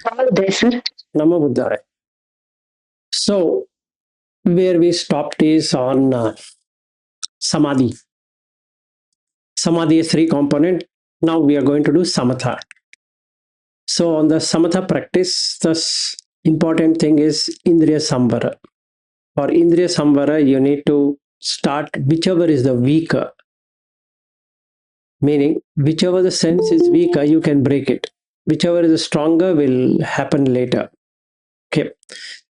Samādhi, sir. Namo Buddhaya. So, where we stopped is on Samādhi. Samādhi is three component. Now we are going to do Samathā. So, on the Samathā practice, the important thing is Indriya Samvara. For Indriya Samvara, you need to start whichever is the weaker. Meaning, whichever the sense is weaker, you can break it. Whichever is stronger will happen later. Okay.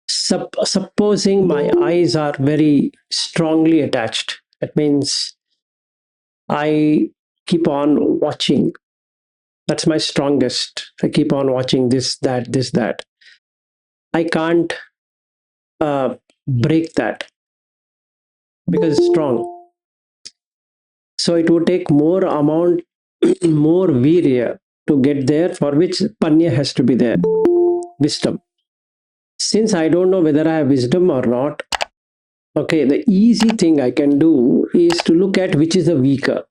Supposing my eyes are very strongly attached, that means I keep on watching. That's my strongest. I keep on watching this, that. I can't break that because it's strong. So it would take more amount, more virya to get there, for which panya has to be there, wisdom. Since I don't know whether I have wisdom or not, okay, the easy thing I can do is to look at which is the weaker.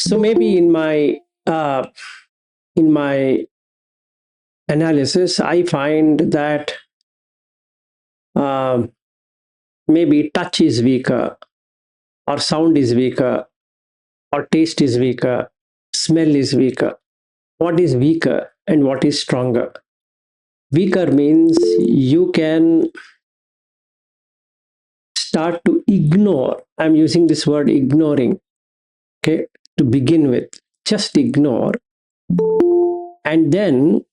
So maybe in my analysis, I find that maybe touch is weaker, or sound is weaker, or taste is weaker, smell is weaker. What is weaker and what is stronger? Weaker means you can start to ignore. I'm using this word ignoring, okay, to begin with. Just ignore and then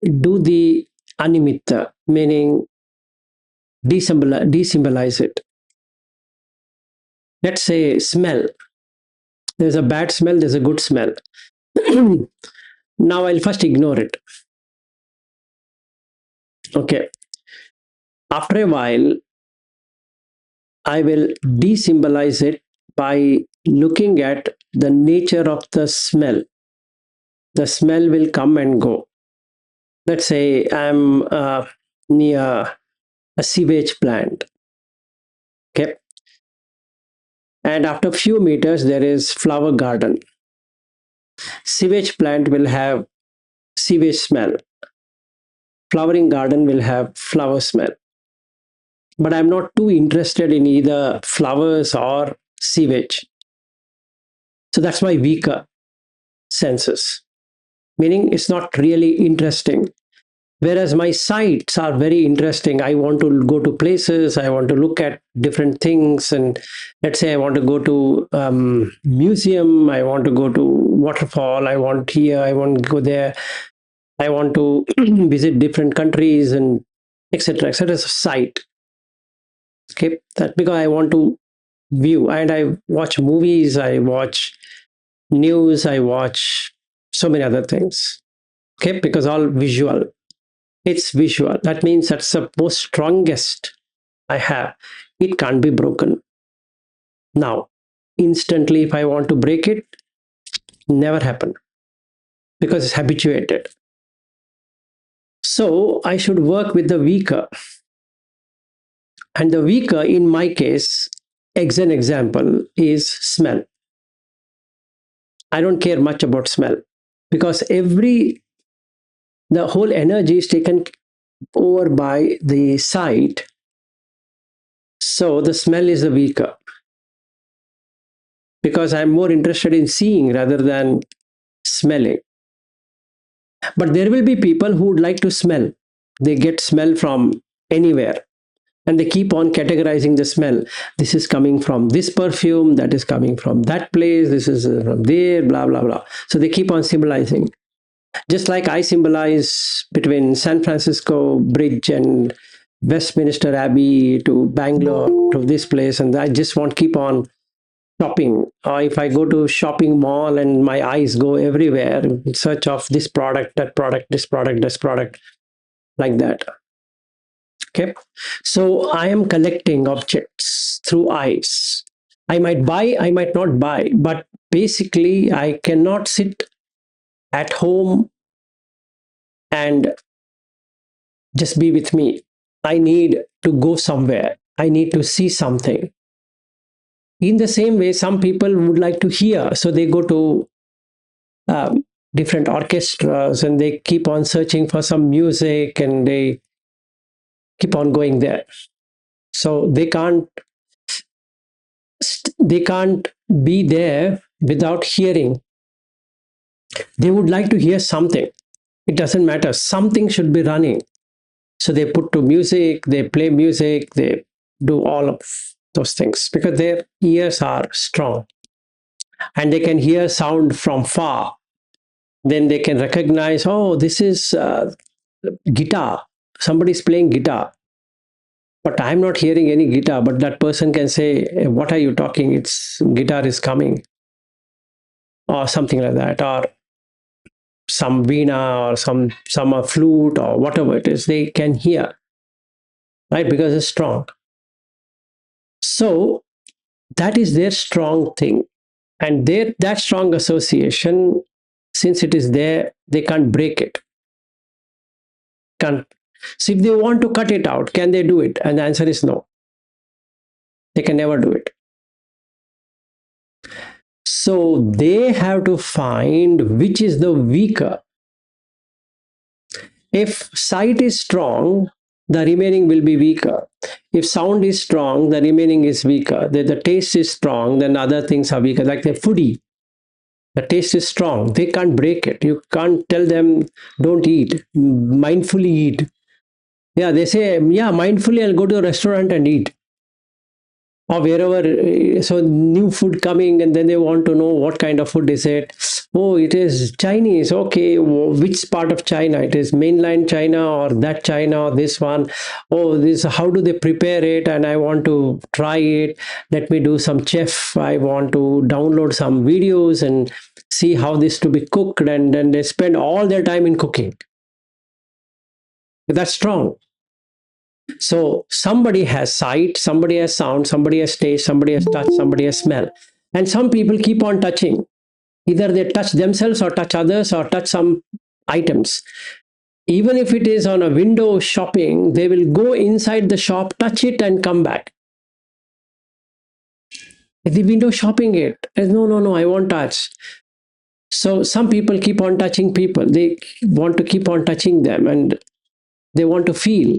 do the animitta, meaning desymbolize it. Let's say smell. There's a bad smell, there's a good smell. Now I'll first ignore it. Okay. After a while, I will desymbolize it by looking at the nature of the smell. The smell will come and go. Let's say I'm near a sewage plant. Okay. And after a few meters, there is flower garden. Sewage plant will have sewage smell. Flowering garden will have flower smell. But I'm not too interested in either flowers or sewage. So that's my weaker senses. Meaning it's not really interesting. Whereas my sights are very interesting. I want to go to places, I want to look at different things. And let's say I want to go to museum, I want to go to waterfall, I want to go there. I want to visit different countries and etc. etc. Sight. Okay, that because I want to view, and I watch movies, I watch news, I watch so many other things. Okay, because all visual. It's visual. That means that's the most strongest I have. It can't be broken. Now, instantly, if I want to break it, never happen because it's habituated. So I should work with the weaker. And the weaker, in my case, as an example, is smell. I don't care much about smell because the whole energy is taken over by the sight. So the smell is the weaker because I'm more interested in seeing rather than smelling. But there will be people who would like to smell. They get smell from anywhere and they keep on categorizing the smell. This is coming from this perfume, that is coming from that place, this is from there, blah, blah, blah. So they keep on symbolizing. Just like I symbolize between San Francisco Bridge and Westminster Abbey to Bangalore to this place, and I just want to keep on shopping. Or if I go to shopping mall and my eyes go everywhere in search of this product, that product, this product, this product, like that. Okay, so I am collecting objects through eyes. I might buy, I might not buy, but basically I cannot sit at home and just be with me. I need to go somewhere. I need to see something. In the same way, some people would like to hear, so they go to different orchestras, and they keep on searching for some music, and they keep on going there. So they can't be there without hearing. They would like to hear something. It doesn't matter, something should be running. So they put to music, they play music, they do all of those things because their ears are strong and they can hear sound from far. Then they can recognize, oh, this is guitar. Somebody's playing guitar, but I'm not hearing any guitar. But that person can say, what are you talking? It's guitar is coming, or something like that, or some veena, or some flute, or whatever it is. They can hear, right? Because it's strong. So that is their strong thing, and that strong association, since it is there, they can't break it. Can't. So if they want to cut it out, can they do it? And the answer is no. They can never do it. So they have to find which is the weaker. If sight is strong, the remaining will be weaker. If sound is strong, the remaining is weaker. The taste is strong, then other things are weaker. Like the foodie, the taste is strong. They can't break it. You can't tell them, don't eat, mindfully eat. Yeah, they say, yeah, mindfully I'll go to a restaurant and eat, or wherever. So new food coming, and then they want to know what kind of food is it. Oh, it is Chinese. Okay, which part of China? It is mainland China, or that China, or this one. Oh, this, how do they prepare it? And I want to try it. Let me do some chef. I want to download some videos and see how this to be cooked. And then they spend all their time in cooking. That's strong. So somebody has sight, somebody has sound, somebody has taste, somebody has touch, somebody has smell. And some people keep on touching. Either they touch themselves or touch others or touch some items. Even if it is on a window shopping, they will go inside the shop, touch it, and come back. If the window shopping it, no, no, no, I won't touch. So some people keep on touching people. They want to keep on touching them, and they want to feel.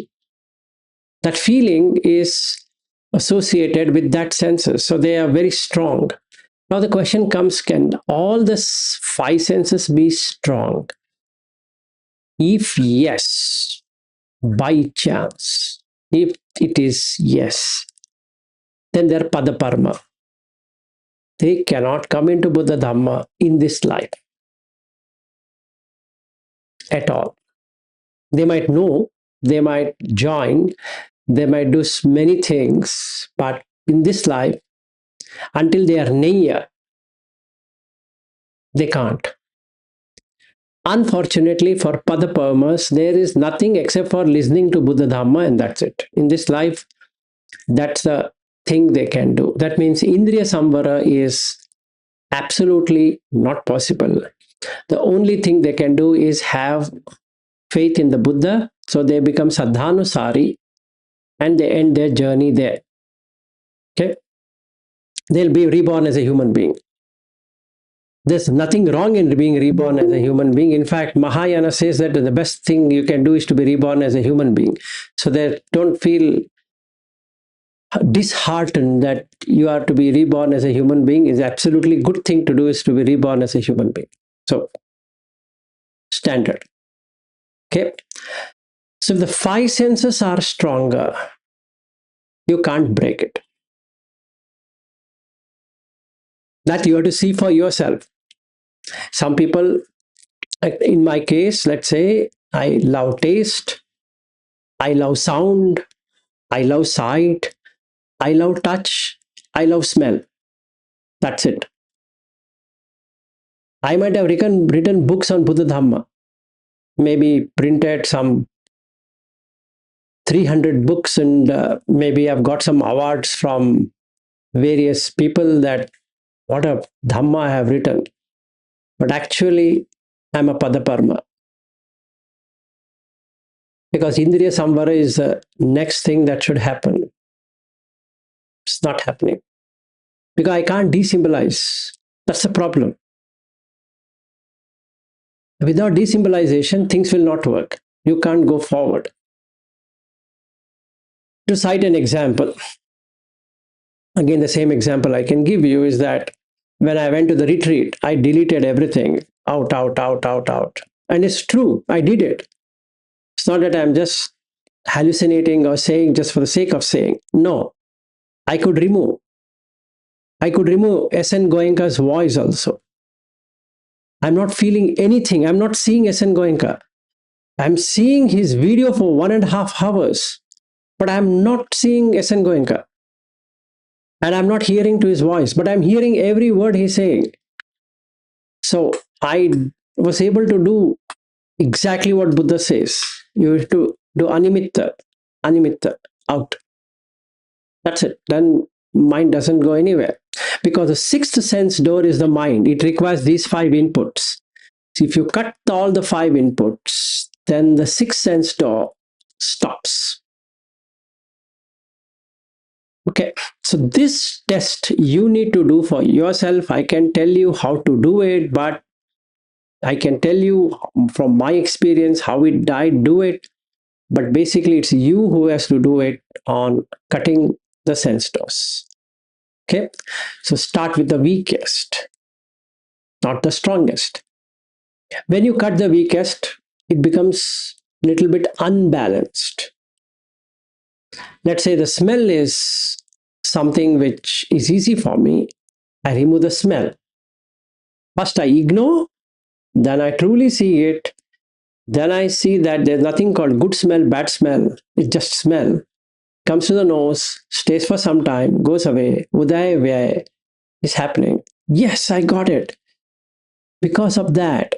That feeling is associated with that senses. So they are very strong. Now the question comes, can all the five senses be strong? If yes, by chance, if it is yes, then they're padaparma. They cannot come into Buddha Dhamma in this life at all. They might know, they might join, they might do many things, but in this life, until they are Neya, they can't. Unfortunately for Padaparmas, there is nothing except for listening to Buddha Dhamma, and that's it. In this life, that's the thing they can do. That means Indriya Samvara is absolutely not possible. The only thing they can do is have faith in the Buddha, so they become Sadhanusari and they end their journey there. Okay? They'll be reborn as a human being. There's nothing wrong in being reborn as a human being. In fact, Mahayana says that the best thing you can do is to be reborn as a human being. So they don't feel disheartened that you are to be reborn as a human being. Is absolutely good thing to do is to be reborn as a human being. So standard. Okay. So if the five senses are stronger, you can't break it. That you have to see for yourself. Some people, in my case, let's say, I love taste, I love sound, I love sight, I love touch, I love smell. That's it. I might have written books on Buddha Dhamma, maybe printed some 300 books, and maybe I've got some awards from various people that what a Dhamma I have written. But actually, I'm a Padaparma. Because Indriya Samvara is the next thing that should happen. It's not happening. Because I can't desymbolize. That's the problem. Without desymbolization, things will not work. You can't go forward. To cite an example, again, the same example I can give you is that when I went to the retreat, I deleted everything out, out, out, out, out. And it's true, I did it. It's not that I'm just hallucinating or saying just for the sake of saying. No, I could remove. I could remove SN Goenka's voice also. I'm not feeling anything. I'm not seeing SN Goenka. I'm seeing his video for 1.5 hours, but I'm not seeing SN Goenka. And I'm not hearing to his voice, but I'm hearing every word he's saying. So I was able to do exactly what Buddha says. You have to do animitta, out. That's it. Then mind doesn't go anywhere. Because the sixth sense door is the mind. It requires these five inputs. So if you cut all the five inputs, then the sixth sense door stops. Okay, so this test you need to do for yourself. I can tell you how to do it, but I can tell you from my experience how I do it. But basically, it's you who has to do it on cutting the sense doors. Okay, so start with the weakest, not the strongest. When you cut the weakest, it becomes a little bit unbalanced. Let's say the smell is something which is easy for me. I remove the smell. First, I ignore, then I truly see it. Then I see that there's nothing called good smell, bad smell. It's just smell. Comes to the nose, stays for some time, goes away. Uday Vyay is happening. Yes, I got it. Because of that,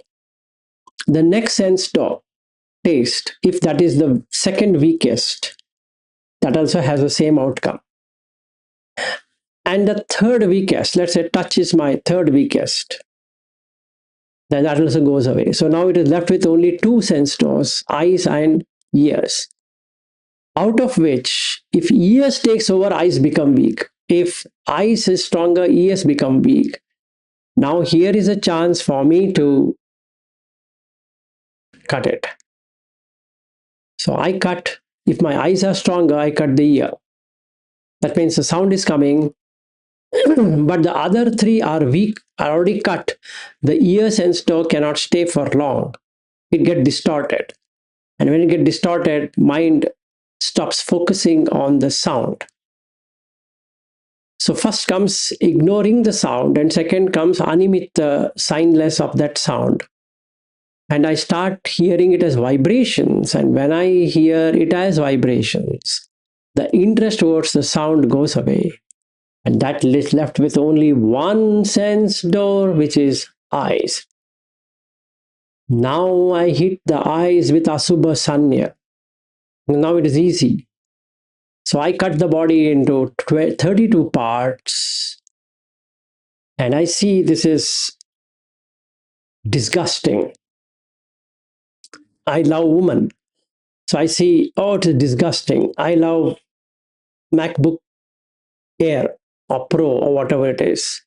the next sense door, taste, if that is the second weakest, that also has the same outcome. And the third weakest, let's say touch is my third weakest, then that also goes away. So now it is left with only two sense doors, eyes and ears. Out of which, if ears takes over, eyes become weak. If eyes is stronger, ears become weak. Now here is a chance for me to cut it. So I cut, if my eyes are stronger, I cut the ear. That means the sound is coming, but the other three are weak, are already cut. The ear sense door cannot stay for long. It gets distorted. And when it gets distorted, mind stops focusing on the sound. So first comes ignoring the sound, and second comes animitta, signless of that sound. And I start hearing it as vibrations. And when I hear it as vibrations, the interest towards the sound goes away. And that is left with only one sense door, which is eyes. Now I hit the eyes with Asubha Sanya. Now it is easy. So I cut the body into 32 parts. And I see this is disgusting. I love woman. So I see, oh, it is disgusting. I love MacBook Air or Pro or whatever it is.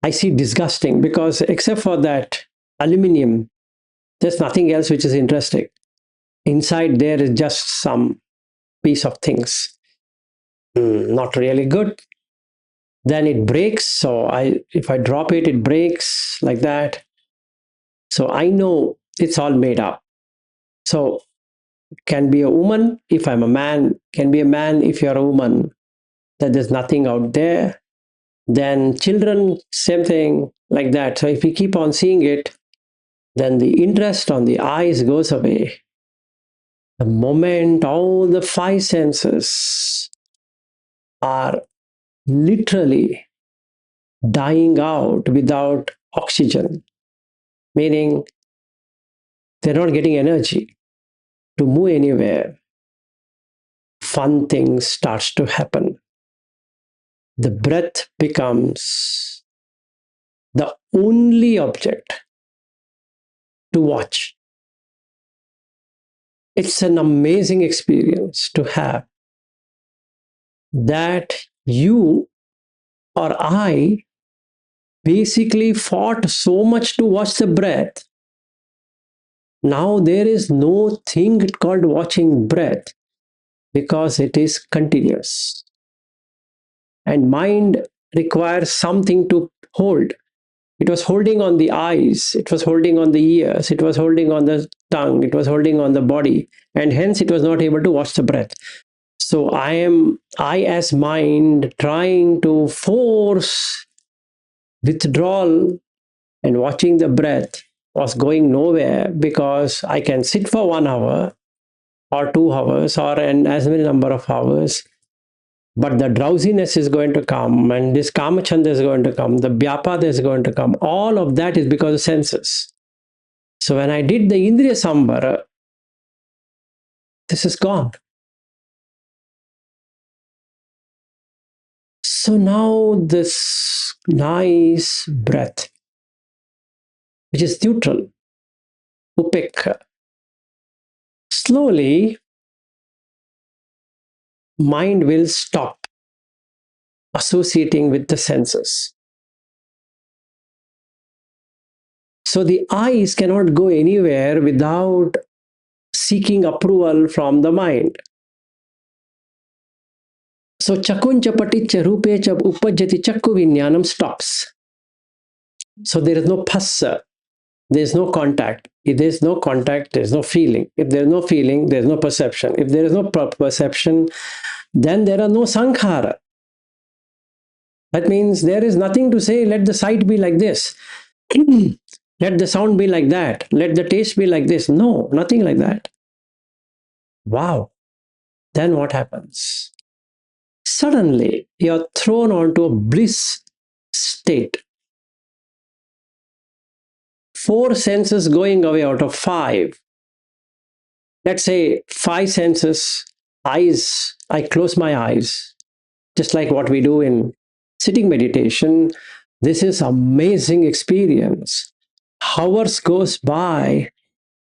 I see disgusting because except for that aluminium, there's nothing else which is interesting. Inside there is just some piece of things. Not really good. Then it breaks. So if I drop it, it breaks like that. So I know it's all made up. So can be a woman if I'm a man, can be a man if you're a woman, that there's nothing out there. Then children, same thing like that. So if we keep on seeing it, then the interest on the eyes goes away. The moment all the five senses are literally dying out without oxygen, meaning they're not getting energy to move anywhere, fun things starts to happen. The breath becomes the only object to watch. It's an amazing experience to have that you or I basically fought so much to watch the breath Now there is no thing called watching breath because it is continuous. And mind requires something to hold. It was holding on the eyes, it was holding on the ears, it was holding on the tongue, it was holding on the body, and hence it was not able to watch the breath. So I as mind trying to force withdrawal and watching the breath was going nowhere because I can sit for 1 hour or 2 hours or an as many number of hours, but the drowsiness is going to come and this kamachanda is going to come, the vyapada is going to come. All of that is because of senses. So when I did the indriya sambara, this is gone. So now this nice breath, which is neutral, upekha, slowly mind will stop associating with the senses. So the eyes cannot go anywhere without seeking approval from the mind. So chakuncha paticcha rupecha upajjati chakku vinyanam stops. So there is no phassa, there is no contact. If there is no contact, there is no feeling. If there is no feeling, there is no perception. If there is no perception, then there are no sankhara. That means there is nothing to say, let the sight be like this. Let the sound be like that. Let the taste be like this. No, nothing like that. Wow. Then what happens? Suddenly, you're thrown onto a bliss state. 4 senses going away out of 5. Let's say 5 senses, eyes, I close my eyes, just like what we do in sitting meditation. This is amazing experience. Hours goes by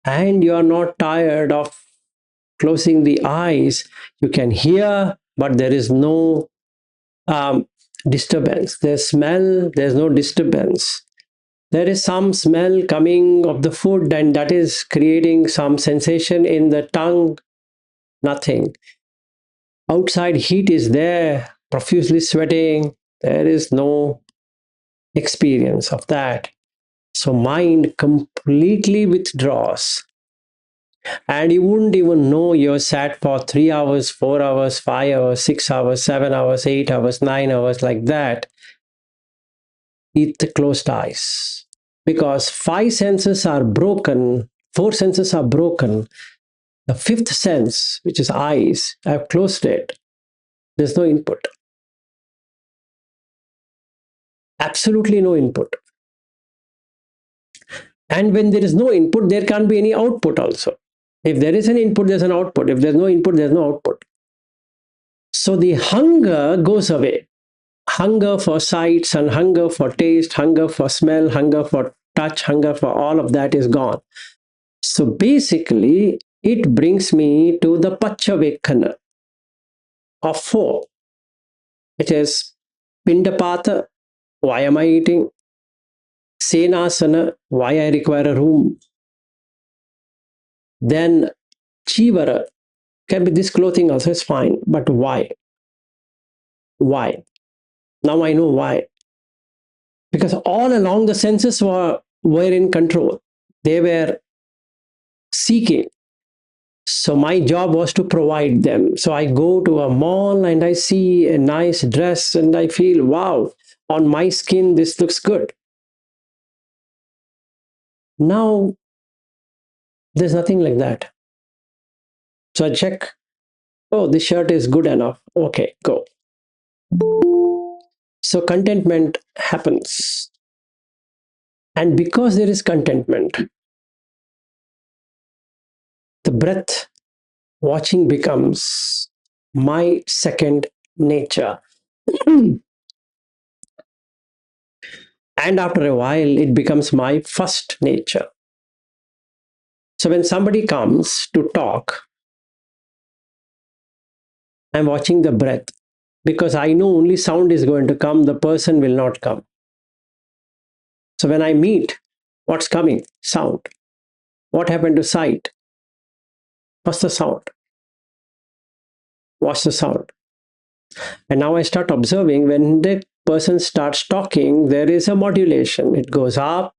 and you are not tired of closing the eyes. You can hear, but there is no disturbance. There's smell, there's no disturbance. There is some smell coming of the food, and that is creating some sensation in the tongue. Nothing. Outside heat is there, profusely sweating. There is no experience of that. So mind completely withdraws. And you wouldn't even know you're sat for 3 hours, 4 hours, 5 hours, 6 hours, 7 hours, 8 hours, 9 hours, like that, with the closed eyes. Because 5 senses are broken, 4 senses are broken. The 5th sense, which is eyes, I've closed it. There's no input. Absolutely no input. And when there is no input, there can't be any output also. If there is an input, there's an output. If there's no input, there's no output. So the hunger goes away. Hunger for sights and hunger for taste, hunger for smell, hunger for touch, hunger for all of that is gone. So basically, it brings me to the Pachavekana of 4. It is Pindapata, why am I eating? Senasana, why I require a room? Then Chivara, can be this clothing also is fine, but why? Why? Now I know why. Because all along the senses were in control. They were seeking. So my job was to provide them. So I go to a mall and I see a nice dress and I feel, wow, on my skin, this looks good. Now, there's nothing like that. So I check, oh, this shirt is good enough. Okay, go. So contentment happens. And because there is contentment, the breath watching becomes my second nature. And after a while, it becomes my first nature. So when somebody comes to talk, I'm watching the breath because I know only sound is going to come, the person will not come. So when I meet, what's coming? Sound. What happened to sight? What's the sound? What's the sound? And now I start observing when the person starts talking, there is a modulation. It goes up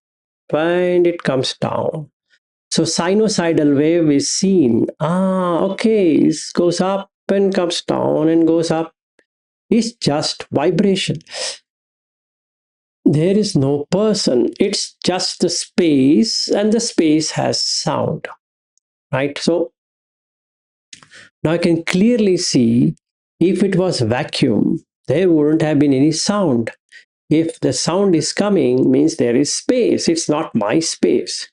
and it comes down. So sinusoidal wave is seen. Okay, it goes up and comes down and goes up. It's just vibration. There is no person. It's just the space, and the space has sound. Right? So now I can clearly see if it was vacuum, there wouldn't have been any sound. If the sound is coming, means there is space. It's not my space.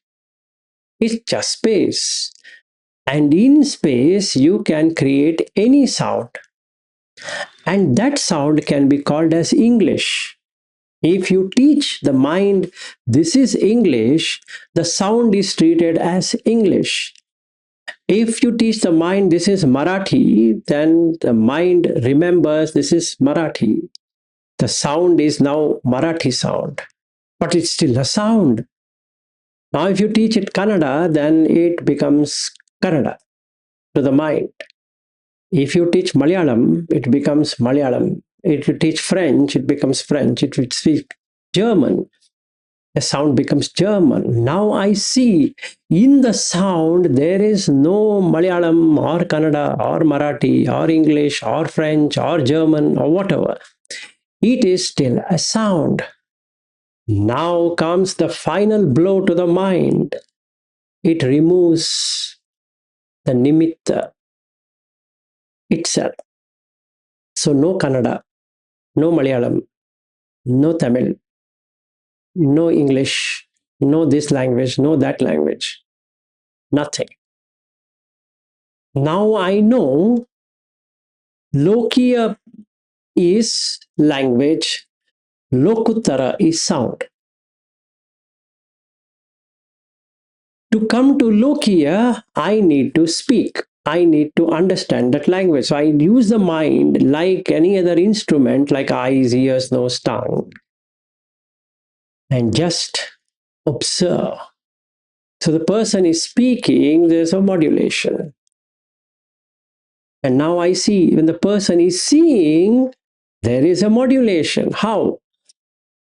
It's just space. And in space, you can create any sound. And that sound can be called as English. If you teach the mind, this is English, the sound is treated as English. If you teach the mind, this is Marathi, then the mind remembers this is Marathi. The sound is now Marathi sound, but it's still a sound. Now, if you teach it Kannada, then it becomes Kannada to the mind. If you teach Malayalam, it becomes Malayalam. If you teach French, it becomes French. If you speak German, the sound becomes German. Now I see in the sound there is no Malayalam or Kannada or Marathi or English or French or German or whatever. It is still a sound. Now comes the final blow to the mind. It removes the nimitta itself. So no Kannada, no Malayalam, no Tamil, no English, no this language, no that language, nothing. Now I know Lokiya is language, Lokuttara is sound. To come to Lokiya, I need to speak. I need to understand that language. So I use the mind like any other instrument, like eyes, ears, nose, tongue, and just observe. So the person is speaking, there's a modulation. And now I see when the person is seeing, there is a modulation. How?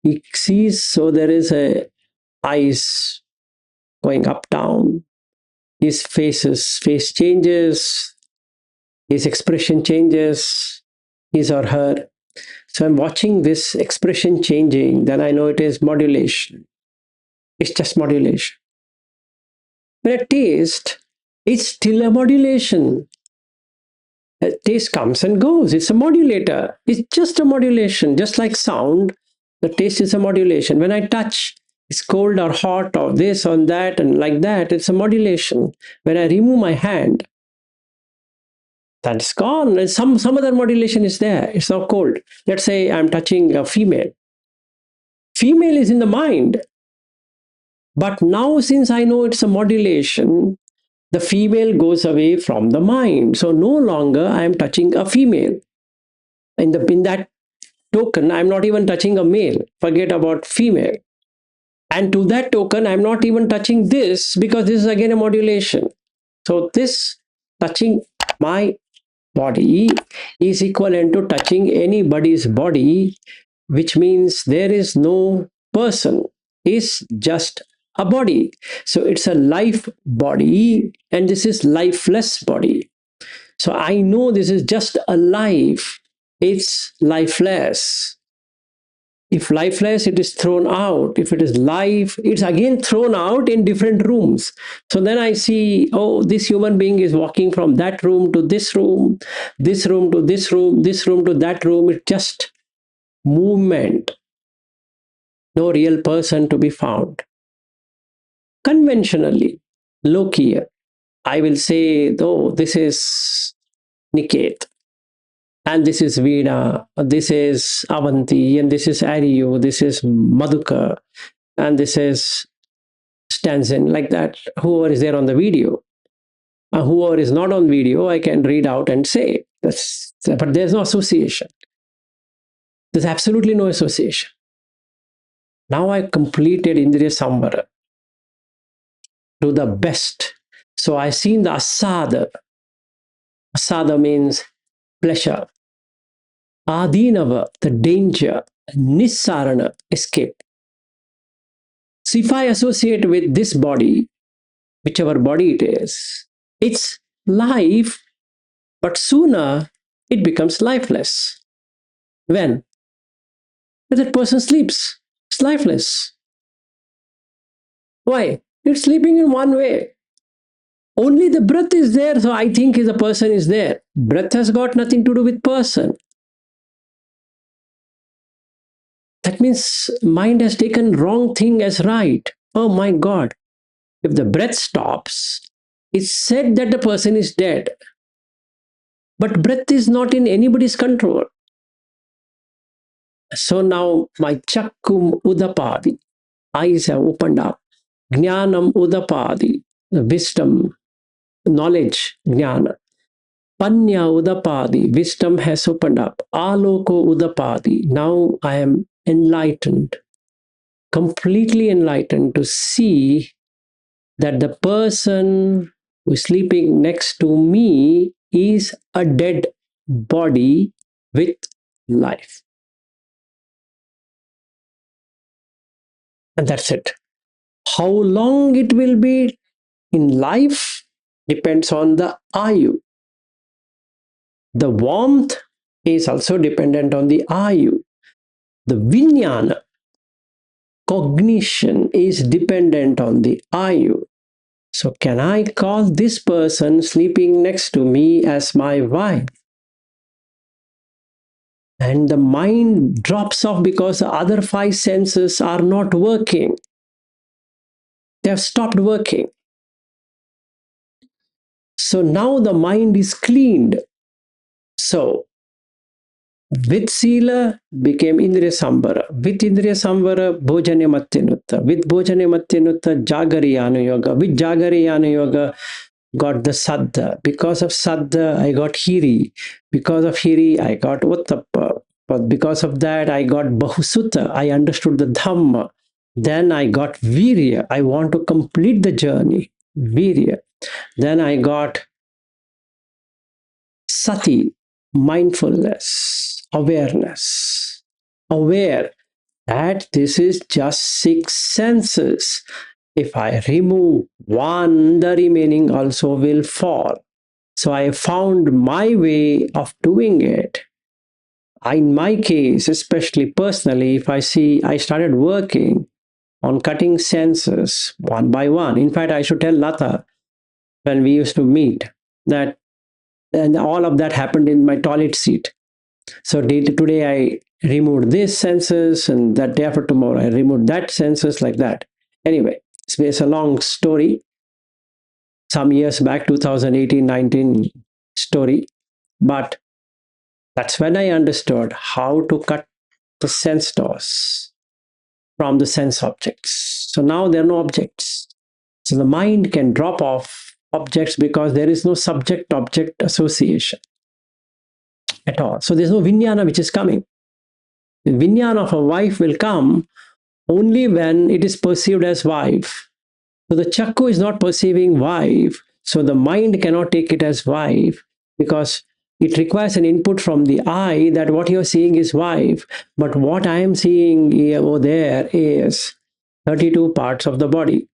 He sees, so there is a eyes going up, down. His face changes, his expression changes, his or her. So I'm watching this expression changing, then I know it is modulation. It's just modulation. When a taste, it's still a modulation. A taste comes and goes. It's a modulator. It's just a modulation, just like sound. The taste is a modulation. When I touch, it's cold or hot or this or that and like that. It's a modulation. When I remove my hand, that's gone. And some other modulation is there. It's not cold. Let's say I'm touching a female. Female is in the mind. But now, since I know it's a modulation, the female goes away from the mind. So no longer I am touching a female. In that token, I'm not even touching a male. Forget about female. And to that token, I'm not even touching this because this is again a modulation. So this touching my body is equivalent to touching anybody's body, which means there is no person. It's just a body. So it's a life body and this is lifeless body. So I know this is just a life. It's lifeless. If lifeless, it is thrown out. If it is life, it's again thrown out in different rooms. So then I see, oh, this human being is walking from that room to this room, this room to this room, this room to that room. It's just movement. No real person to be found. Conventionally, Lokiya, I will say, oh, this is Niket. And this is Veena, this is Avanti, and this is Ariyu, this is Madhuka, and this is Stanzin, like that, whoever is there on the video. Whoever is not on video, I can read out and say. But there's no association. There's absolutely no association. Now I completed Indriya Sambara. to the best. So I seen the asada. Asada means pleasure. Adinava, the danger. Nissarana, escape. So if I associate with this body, whichever body it is, it's life, but sooner it becomes lifeless. When? When that person sleeps, it's lifeless. Why? It's sleeping in one way. Only the breath is there, so I think the person is there. Breath has got nothing to do with person. That means mind has taken wrong thing as right. Oh my God. If the breath stops, it's said that the person is dead. But breath is not in anybody's control. So now my chakkum udapadi, eyes have opened up. Jnanam udapadi, wisdom, knowledge, jnana. Panya udapadi, wisdom has opened up. Aloko udapadi, now I am enlightened, completely enlightened to see that the person who is sleeping next to me is a dead body with life. And that's it. How long it will be in life depends on the ayu. The warmth is also dependent on the ayu. The vijnana, cognition, is dependent on the ayu. So can I call this person sleeping next to me as my wife? And the mind drops off because the other five senses are not working. They have stopped working. So now the mind is cleaned. So with Sila became Indriya Sambara. With Indriya Sambara, Bhojane Matyanutta. With Bhojane Matyanutta, Jagariyana Yoga. With Jagariyana Yoga, got the Saddha. Because of Saddha, I got Hiri. Because of Hiri, I got Uttapa. But because of that, I got Bahusutta. I understood the Dhamma. Then I got Virya. I want to complete the journey. Virya. Then I got Sati, mindfulness, awareness. Aware that this is just six senses. If I remove one, the remaining also will fall. So I found my way of doing it. In my case, especially personally, if I see I started working on cutting senses one by one. In fact, I should tell Lata when we used to meet that, and all of that happened in my toilet seat. So today I removed this senses, and that day after tomorrow I removed that senses, like that. Anyway, it's a long story. Some years back, 2018-19 story, but that's when I understood how to cut the sense doors from the sense objects. So now there are no objects. So the mind can drop off objects because there is no subject-object association at all. So there's no vijnana which is coming. The vijnana of a wife will come only when it is perceived as wife. So the chakku is not perceiving wife, so the mind cannot take it as wife because it requires an input from the eye that what you're seeing is wife, but what I am seeing over there is 32 parts of the body.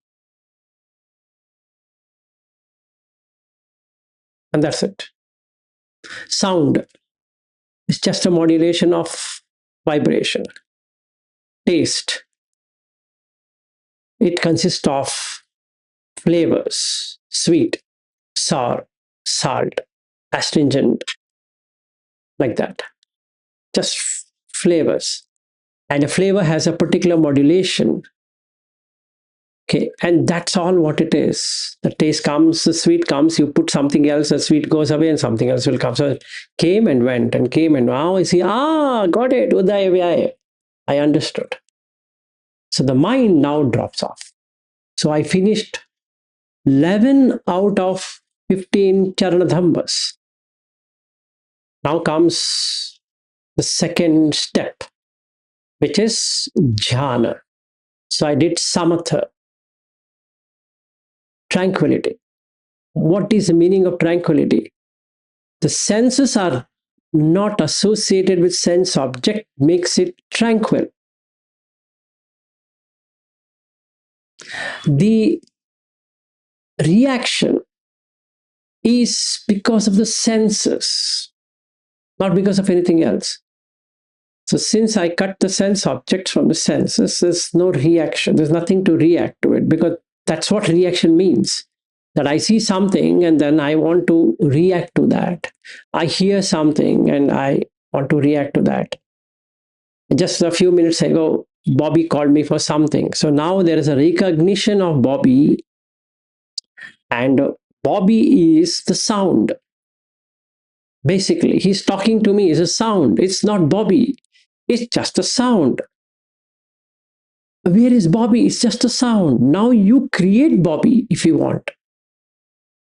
And that's it. Sound is just a modulation of vibration. Taste, it consists of flavors, sweet, sour, salt, astringent, like that. Just flavors. And a flavor has a particular modulation. Okay, and that's all what it is. The taste comes, the sweet comes, you put something else, the sweet goes away and something else will come. So it came and went and came, and now I see, got it, Udaya Vyaya. I understood. So the mind now drops off. So I finished 11 out of 15 Charanadhambas. Now comes the second step, which is jhana. So I did Samathā. tranquility. What is the meaning of tranquility? The senses are not associated with sense object, makes it tranquil. The reaction is because of the senses, not because of anything else. So since I cut the sense objects from the senses, there's no reaction. There's nothing to react to it, because that's what reaction means. That I see something and then I want to react to that. I hear something and I want to react to that. Just a few minutes ago, Bobby called me for something. So now there is a recognition of Bobby, and Bobby is the sound. Basically, he's talking to me, is a sound. It's not Bobby, it's just a sound. Where is Bobby? It's just a sound. Now you create Bobby if you want.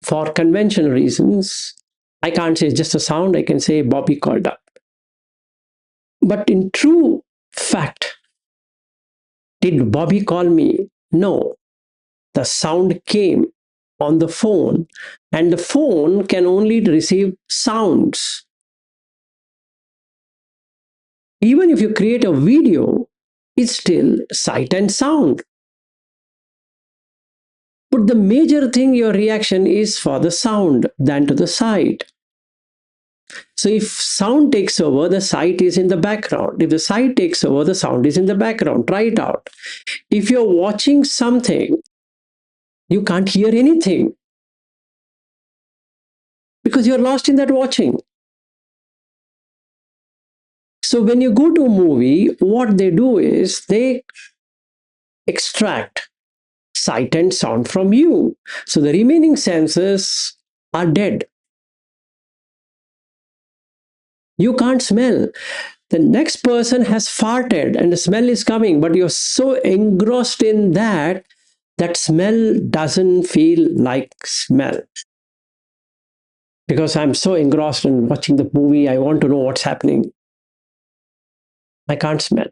For convention reasons, I can't say it's just a sound, I can say Bobby called up. But in true fact, did Bobby call me? No. The sound came on the phone, and the phone can only receive sounds. Even if you create a video, it's still sight and sound. But the major thing, your reaction is for the sound than to the sight. So if sound takes over, the sight is in the background. If the sight takes over, the sound is in the background. Try it out. If you're watching something, you can't hear anything because you're lost in that watching. So when you go to a movie, what they do is they extract sight and sound from you. So the remaining senses are dead. You can't smell. The next person has farted and the smell is coming, but you're so engrossed in that, that smell doesn't feel like smell. Because I'm so engrossed in watching the movie, I want to know what's happening. I can't smell.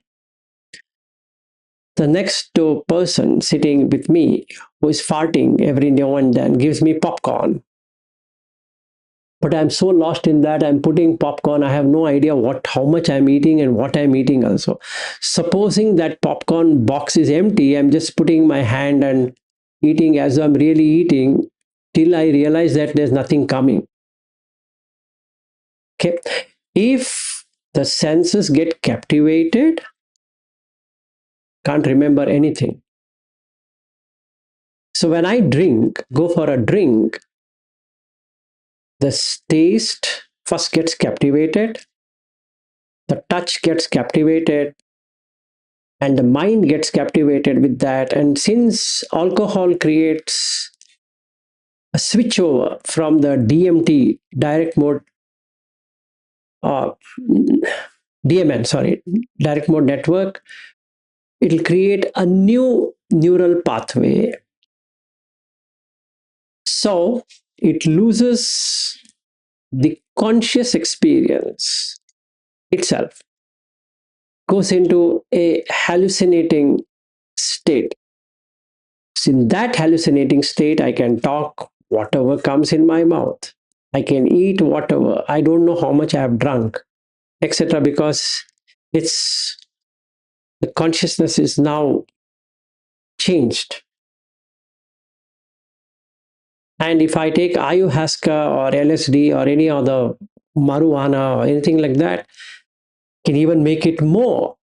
The next person sitting with me who is farting every now and then gives me popcorn. But I'm so lost in that, I'm putting popcorn. I have no idea how much I'm eating and what I'm eating also. Supposing that popcorn box is empty, I'm just putting my hand and eating as I'm really eating till I realize that there's nothing coming. Okay. If the senses get captivated, can't remember anything. So when I go for a drink, the taste first gets captivated, the touch gets captivated, and the mind gets captivated with that. And since alcohol creates a switchover from the DMT, direct mode, DMN, sorry, direct mode network, it'll create a new neural pathway. So it loses the conscious experience itself, goes into a hallucinating state. So in that hallucinating state, I can talk whatever comes in my mouth. I can eat whatever. I don't know how much I have drunk, etc. Because it's the consciousness is now changed. And if I take ayahuasca or LSD or any other marijuana or anything like that, can even make it more,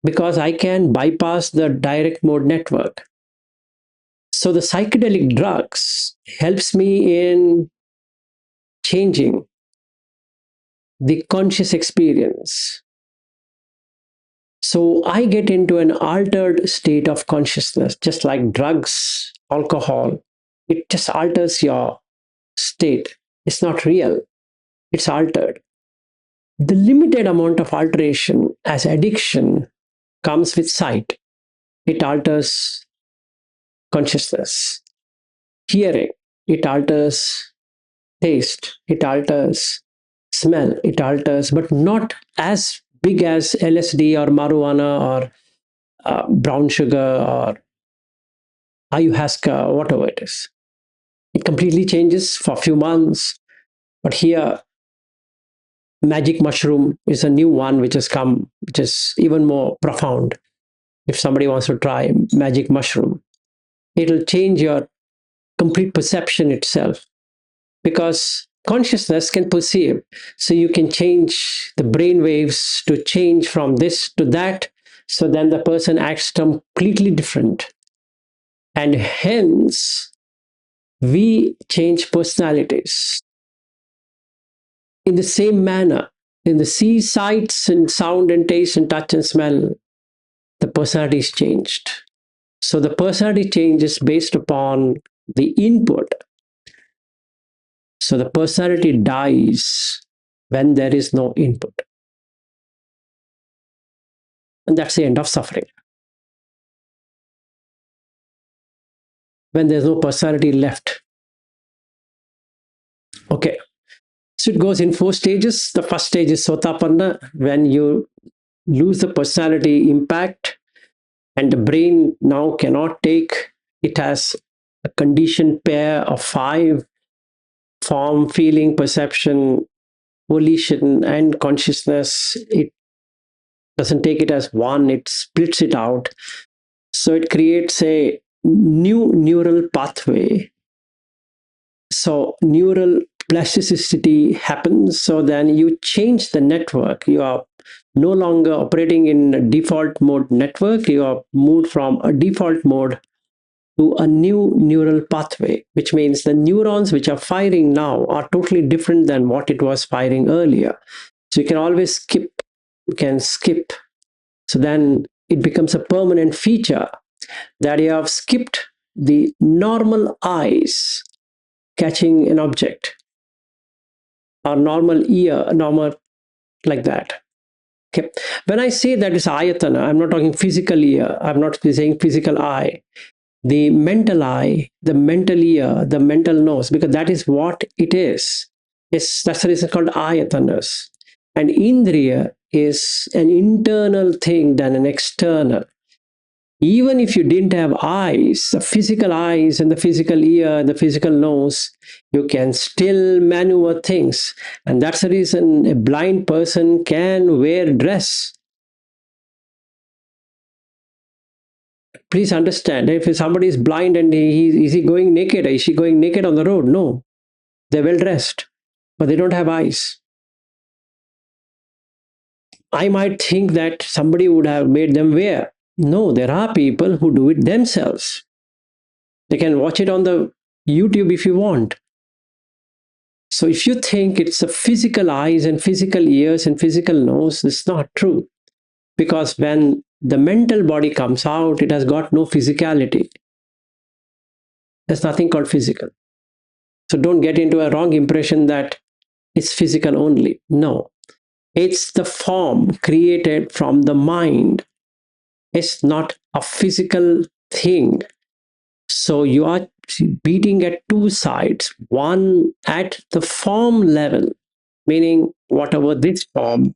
because I can bypass the direct mode network. So the psychedelic drugs helps me in changing the conscious experience. So I get into an altered state of consciousness, just like drugs, alcohol. It just alters your state. It's not real, it's altered. The limited amount of alteration as addiction comes with sight. It alters consciousness. Hearing, it alters taste, it alters smell, it alters, but not as big as LSD or marijuana or brown sugar or ayahuasca, whatever it is. It completely changes for a few months. But here, magic mushroom is a new one which has come, which is even more profound. If somebody wants to try magic mushroom, it'll change your complete perception itself, because consciousness can perceive. So you can change the brain waves to change from this to that. So then the person acts completely different. And hence, we change personalities in the same manner. In the see, sights, and sound, and taste, and touch, and smell, the personality is changed. So the personality change is based upon the input. So the personality dies when there is no input. And that's the end of suffering. When there's no personality left. Okay. So it goes in 4 stages. The first stage is Sotapanna, when you lose the personality impact and the brain now cannot take. It has a conditioned pair of 5: form, feeling, perception, volition, and consciousness. It doesn't take it as one, it splits it out. So it creates a new neural pathway. So neural plasticity happens. So then you change the network. You are no longer operating in a default mode network. You are moved from a default mode to a new neural pathway, which means the neurons which are firing now are totally different than what it was firing earlier. So you can always skip. You can skip. So then it becomes a permanent feature that you have skipped the normal eyes catching an object, or normal ear, normal, like that. Okay. When I say that it's ayatana, I'm not talking physical ear, I'm not saying physical eye. The mental eye, the mental ear, the mental nose, because that is what it is. That's the reason it's called ayatanas. And indriya is an internal thing than an external. Even if you didn't have eyes, the physical eyes and the physical ear and the physical nose, you can still maneuver things. And that's the reason a blind person can wear dress. Please understand, if somebody is blind and is he going naked? Is she going naked on the road? No. They're well dressed, but they don't have eyes. I might think that somebody would have made them wear. No, there are people who do it themselves. They can watch it on the YouTube if you want. So if you think it's the physical eyes and physical ears and physical nose, it's not true. Because when the mental body comes out, it has got no physicality. There's nothing called physical. So don't get into a wrong impression that it's physical only. No, it's the form created from the mind. It's not a physical thing. So you are beating at two sides. One at the form level, meaning whatever this form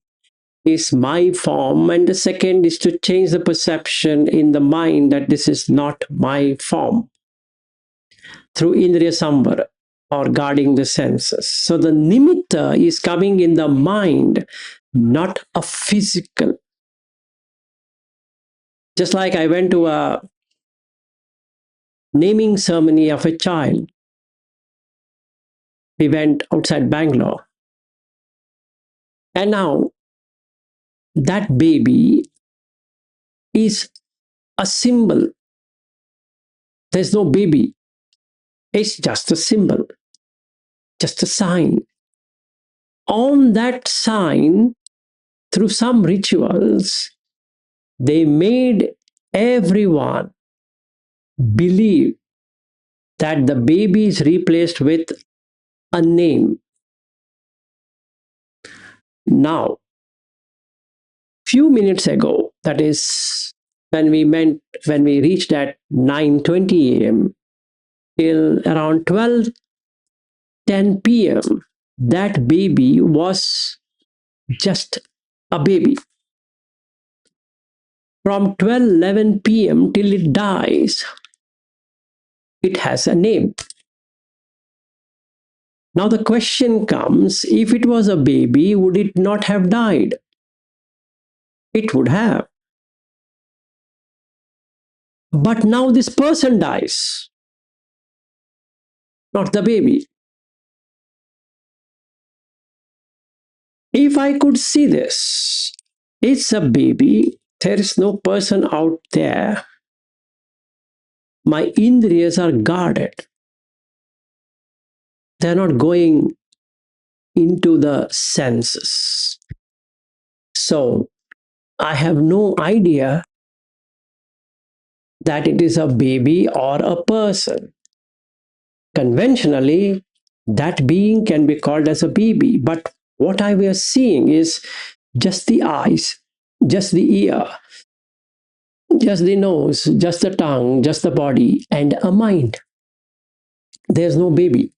is my form, and the second is to change the perception in the mind that this is not my form through indriya samvara, or guarding the senses. So the nimitta is coming in the mind, not a physical. Just like I went to a naming ceremony of a child. We went outside Bangalore. And now that baby is a symbol. There's no baby. It's just a symbol, just a sign. On that sign, through some rituals, they made everyone believe that the baby is replaced with a name. Now, few minutes ago, that is when we reached at 9:20 a.m. till around 12:10 p.m., that baby was just a baby. From 12:11 p.m. till it dies, it has a name. Now the question comes, if it was a baby, would it not have died? It would have. But now this person dies, not the baby. If I could see this, it's a baby, there is no person out there. My indriyas are guarded. They're not going into the senses. So I have no idea that it is a baby or a person. Conventionally, that being can be called as a baby, but what I was seeing is just the eyes, just the ear, just the nose, just the tongue, just the body, and a mind. There's no baby.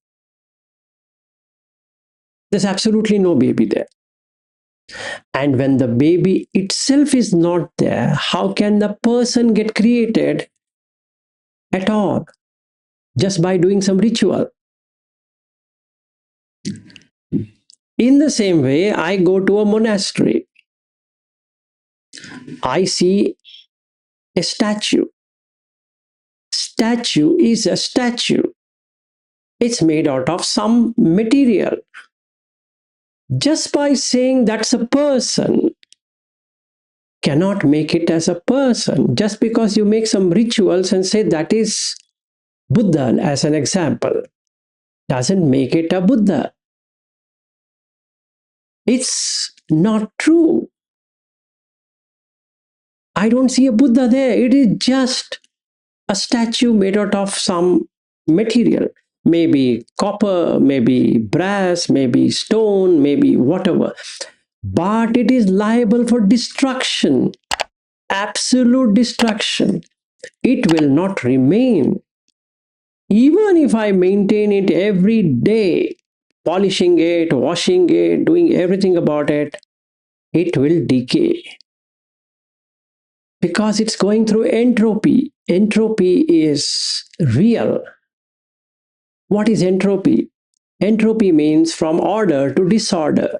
There's absolutely no baby there. And when the baby itself is not there, how can the person get created at all? Just by doing some ritual. In the same way, I go to a monastery. I see a statue. Statue is a statue. It's made out of some material. Just by saying that's a person cannot make it as a person. Just because you make some rituals and say that is Buddha as an example, doesn't make it a Buddha. It's not true. I don't see a Buddha there. It is just a statue made out of some material. Maybe copper, maybe brass, maybe stone, maybe whatever. But it is liable for destruction, absolute destruction. It will not remain. Even if I maintain it every day, polishing it, washing it, doing everything about it, it will decay. Because it's going through entropy. Entropy is real. What is entropy? Entropy means from order to disorder.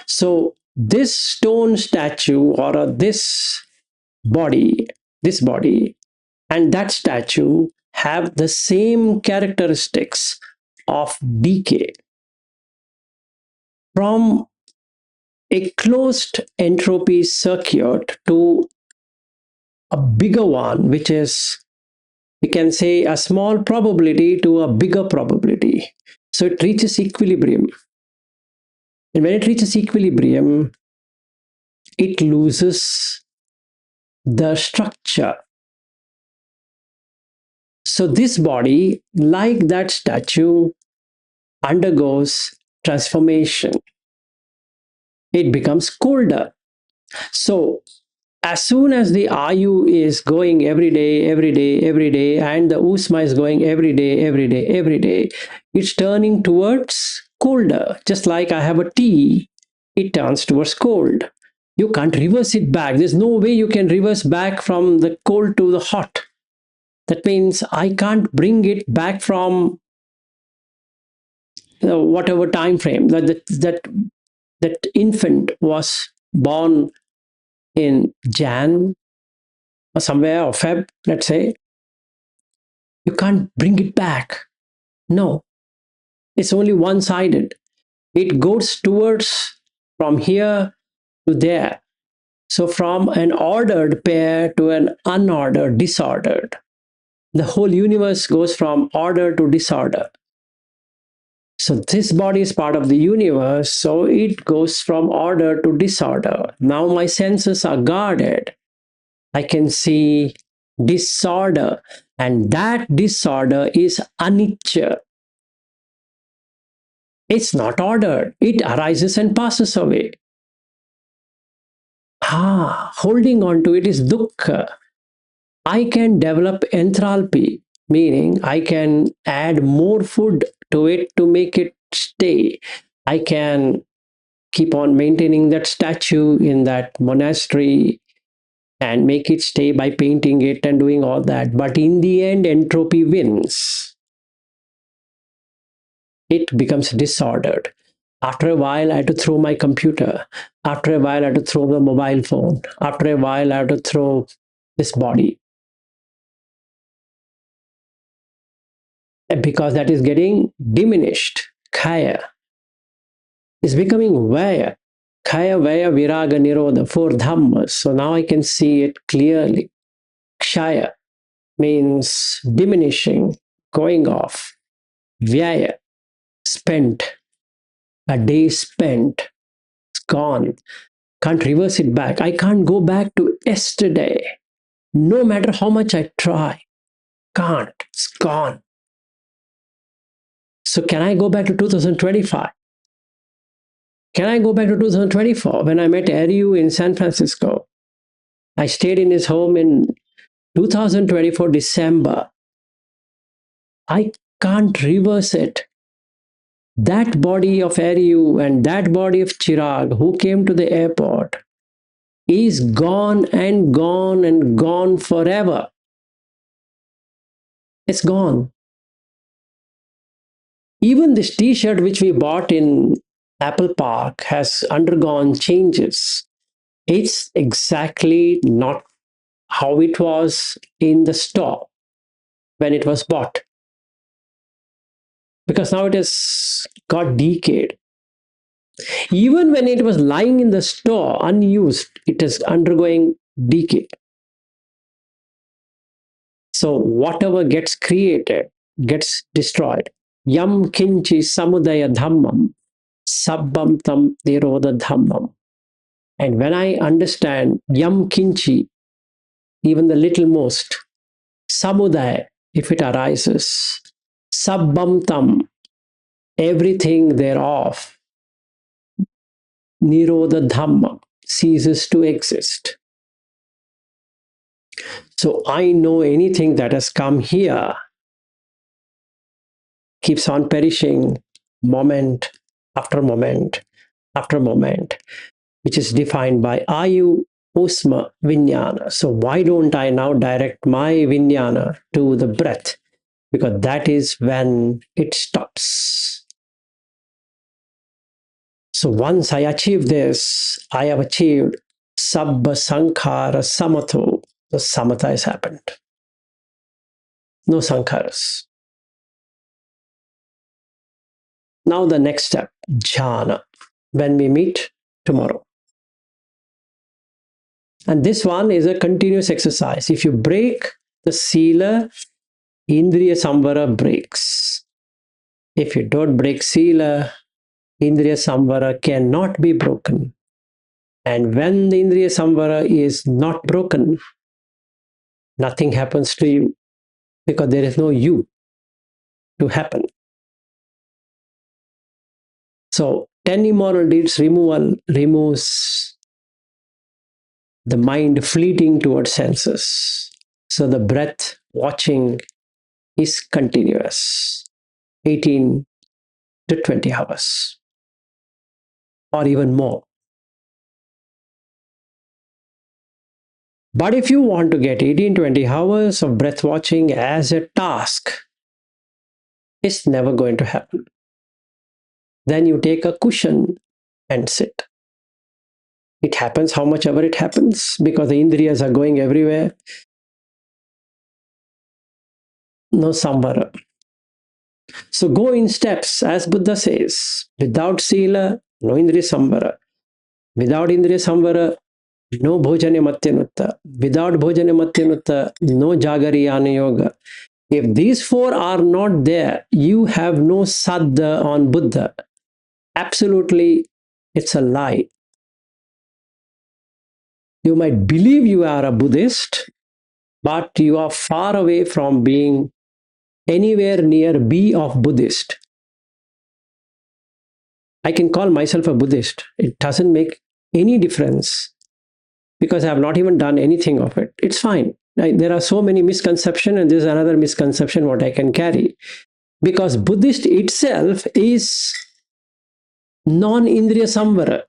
So this stone statue or this body and that statue have the same characteristics of decay. From a closed entropy circuit to a bigger one, which is, we can say, a small probability to a bigger probability. So it reaches equilibrium. And when it reaches equilibrium, it loses the structure. So this body, like that statue, undergoes transformation. It becomes colder. So as soon as the Ayu is going every day, and the Usma is going every day, it's turning towards colder. Just like I have a tea, it turns towards cold. You can't reverse it back. There's no way you can reverse back from the cold to the hot. That means I can't bring it back from whatever time frame that infant was born in Jan or somewhere, or Feb, let's say. You can't bring it back. No, it's only one-sided. It goes towards from here to there. So from an ordered pair to an unordered, disordered. The whole universe goes from order to disorder. So this body is part of the universe, so it goes from order to disorder. Now my senses are guarded. I can see disorder, and that disorder is anicca. It's not ordered. It arises and passes away. Holding on to it is dukkha. I can develop enthalpy, meaning I can add more food to it to make it stay. I can keep on maintaining that statue in that monastery and make it stay by painting it and doing all that. But in the end, entropy wins. It becomes disordered. After a while, I had to throw my computer. After a while, I had to throw the mobile phone. After a while, I had to throw this body. Because that is getting diminished. Kaya is becoming Vaya. Kaya, Vaya, Viraga, Nirodha, four dhammas. So now I can see it clearly. Kshaya means diminishing, going off. Vyaya, spent. A day spent. It's gone. Can't reverse it back. I can't go back to yesterday. No matter how much I try. Can't. It's gone. So can I go back to 2025? Can I go back to 2024 when I met Ariu in San Francisco? I stayed in his home in 2024 December. I can't reverse it. That body of Ariu and that body of Chirag who came to the airport is gone and gone and gone forever. It's gone. Even this t-shirt which we bought in Apple Park has undergone changes. It's exactly not how it was in the store when it was bought. Because now it has got decayed. Even when it was lying in the store unused, it is undergoing decay. So whatever gets created gets destroyed. Yam kinchi samudaya dhammam sabbam tam nirodha dhammam. And when I understand yam kinchi, even the little most, samudaya, if it arises, sabbam tam, everything thereof, nirodha dhammam, ceases to exist. So I know anything that has come here keeps on perishing moment after moment after moment, which is defined by Ayu, Usma, Vijnana. So why don't I now direct my Vijnana to the breath? Because that is when it stops. So once I achieve this, I have achieved Sabba Sankhara Samatho. The Samatha has happened. No Sankharas. Now the next step, jhana, when we meet tomorrow. And this one is a continuous exercise. If you break the sila, indriya samvara breaks. If you don't break sila, indriya samvara cannot be broken. And when the indriya samvara is not broken, nothing happens to you because there is no you to happen. So 10 immoral deeds removal removes the mind fleeting towards senses. So the breath watching is continuous, 18 to 20 hours or even more. But if you want to get 18-20 hours of breath watching as a task, it's never going to happen. Then you take a cushion and sit. It happens how much ever it happens because the indriyas are going everywhere. No samvara. So go in steps, as Buddha says. Without sila, no indriya samvara. Without indriya samvara, no bhojanya matyanutta. Without bhojanya matyanutta, no jagariyana yoga. If these four are not there, you have no saddha on Buddha. Absolutely, it's a lie. You might believe you are a Buddhist, but you are far away from being anywhere near B of Buddhist. I can call myself a Buddhist. It doesn't make any difference because I have not even done anything of it. It's fine. There are so many misconceptions, and there's another misconception what I can carry. Because Buddhist itself is non-indriya samvara.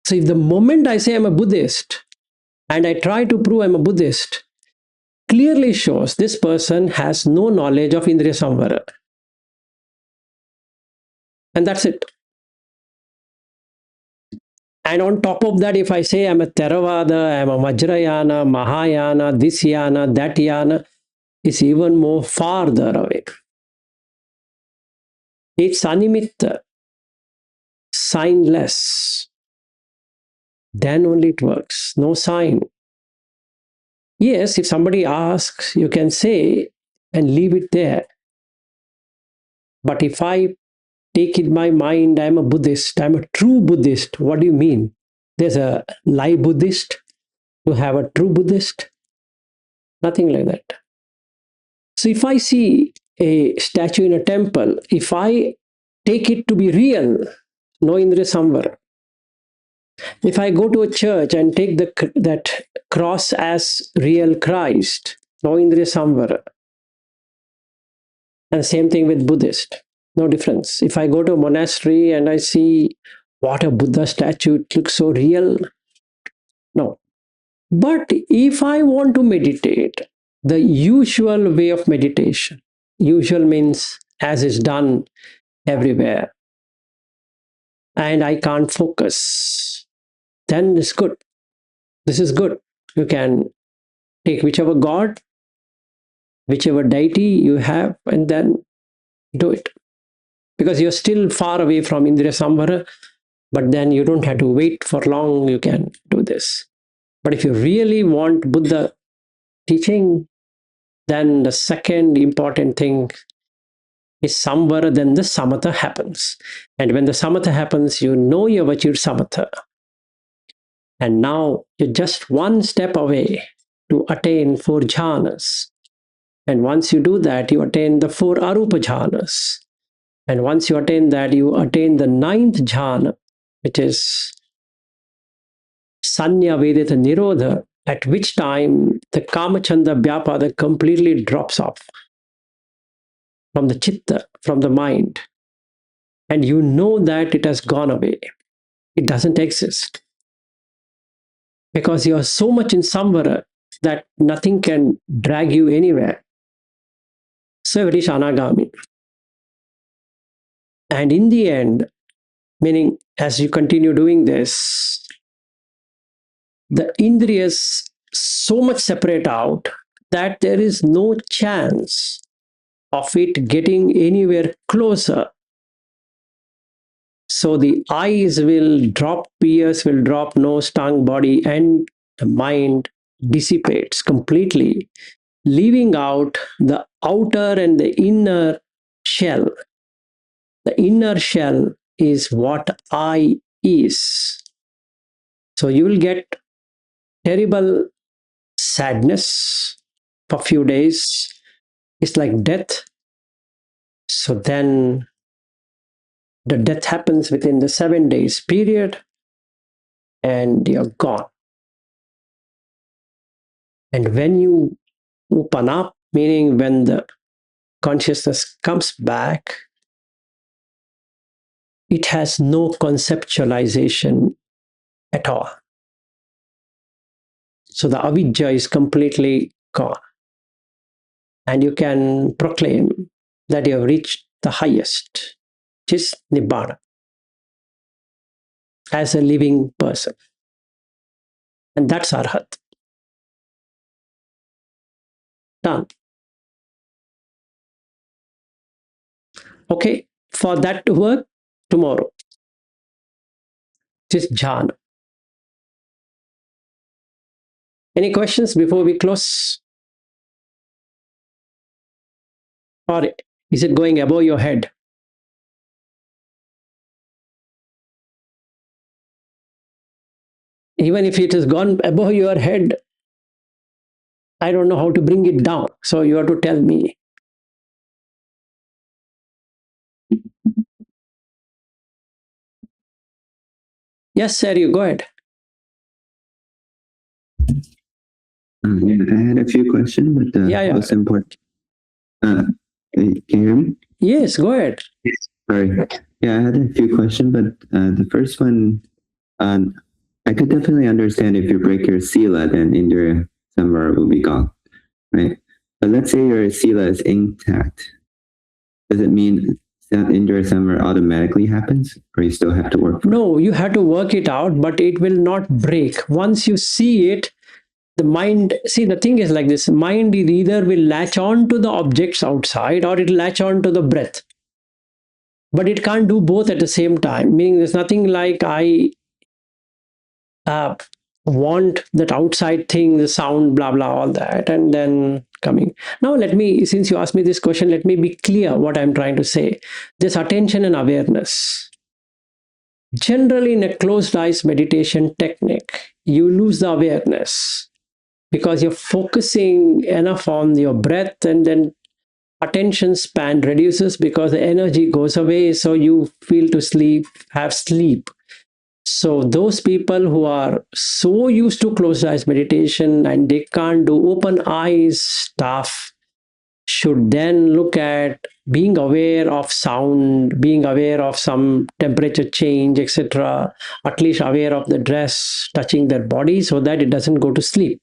So if the moment I say I'm a Buddhist and I try to prove I'm a Buddhist, clearly shows this person has no knowledge of Indriya Samvara. And that's it. And on top of that, if I say I'm a Theravada, I'm a Vajrayana, Mahayana, this Yana, that Yana, it's even more farther away. It's animitta, signless. Then only it works. No sign. Yes, if somebody asks, you can say and leave it there. But if I take in my mind, I'm a Buddhist, I'm a true Buddhist, what do you mean? There's a lie Buddhist to have a true Buddhist? Nothing like that. So if I see a statue in a temple, if I take it to be real, no Indriya Samvara. If I go to a church and take that cross as real Christ, no Indriya Samvara. And same thing with Buddhist, no difference. If I go to a monastery and I see what a Buddha statue, it looks so real, no. But if I want to meditate, the usual way of meditation, usual means as is done everywhere, and I can't focus, then it's good. This is good. You can take whichever God, whichever deity you have, and then do it. Because you're still far away from Indriya Samvara, but then you don't have to wait for long, you can do this. But if you really want Buddha teaching, then the second important thing is Samvara, then the Samatha happens. And when the Samatha happens, you know you've achieved Samatha. And now you're just one step away to attain 4 jhanas. And once you do that, you attain the 4 arupa jhanas. And once you attain that, you attain the 9th jhana, which is Sanya Vedita Nirodha, at which time the Kamachanda Vyapada completely drops off from the chitta, from the mind. And you know that it has gone away. It doesn't exist. Because you are so much in Samvara that nothing can drag you anywhere. So it is Anagami. And in the end, meaning as you continue doing this, the Indriyas so much separate out that there is no chance of it getting anywhere closer. So the eyes will drop, ears will drop, nose, tongue, body, and the mind dissipates completely, leaving out the outer and the inner shell. The inner shell is what I is. So you will get terrible sadness for a few days. It's like death. So then the death happens within the 7 days period and you're gone. And when you open up, meaning when the consciousness comes back, it has no conceptualization at all. So the avidya is completely gone. And you can proclaim that you have reached the highest, which is Nibbana, as a living person. And that's Arhat. Done. Okay, for that to work, tomorrow, just jhana. Any questions before we close? Or is it going above your head? Even if it has gone above your head, I don't know how to bring it down. So you have to tell me. Yes, sir, you go ahead. Yeah, I had a few questions, but most important. Can you hear me? Yes, go ahead. Sorry. Yeah, I had a few questions, but the first one, I could definitely understand if you break your sila, then Indriya Samvara will be gone, right? But let's say your sila is intact. Does it mean that Indriya Samvara automatically happens, or you still have to work for it? No, you have to work it out, but it will not break. Once you see it, the mind, see, the thing is like this, mind either will latch on to the objects outside or it will latch on to the breath. But it can't do both at the same time, meaning there's nothing like I want that outside thing, the sound, blah, blah, all that, and then coming. Now, let me, since you asked me this question, let me be clear what I'm trying to say. This attention and awareness. Generally, in a closed eyes meditation technique, you lose the awareness because you're focusing enough on your breath, and then attention span reduces because the energy goes away, so you feel to sleep, have sleep. So those people who are so used to closed eyes meditation and they can't do open eyes stuff should then look at being aware of sound, being aware of some temperature change, etc., at least aware of the dress touching their body so that it doesn't go to sleep.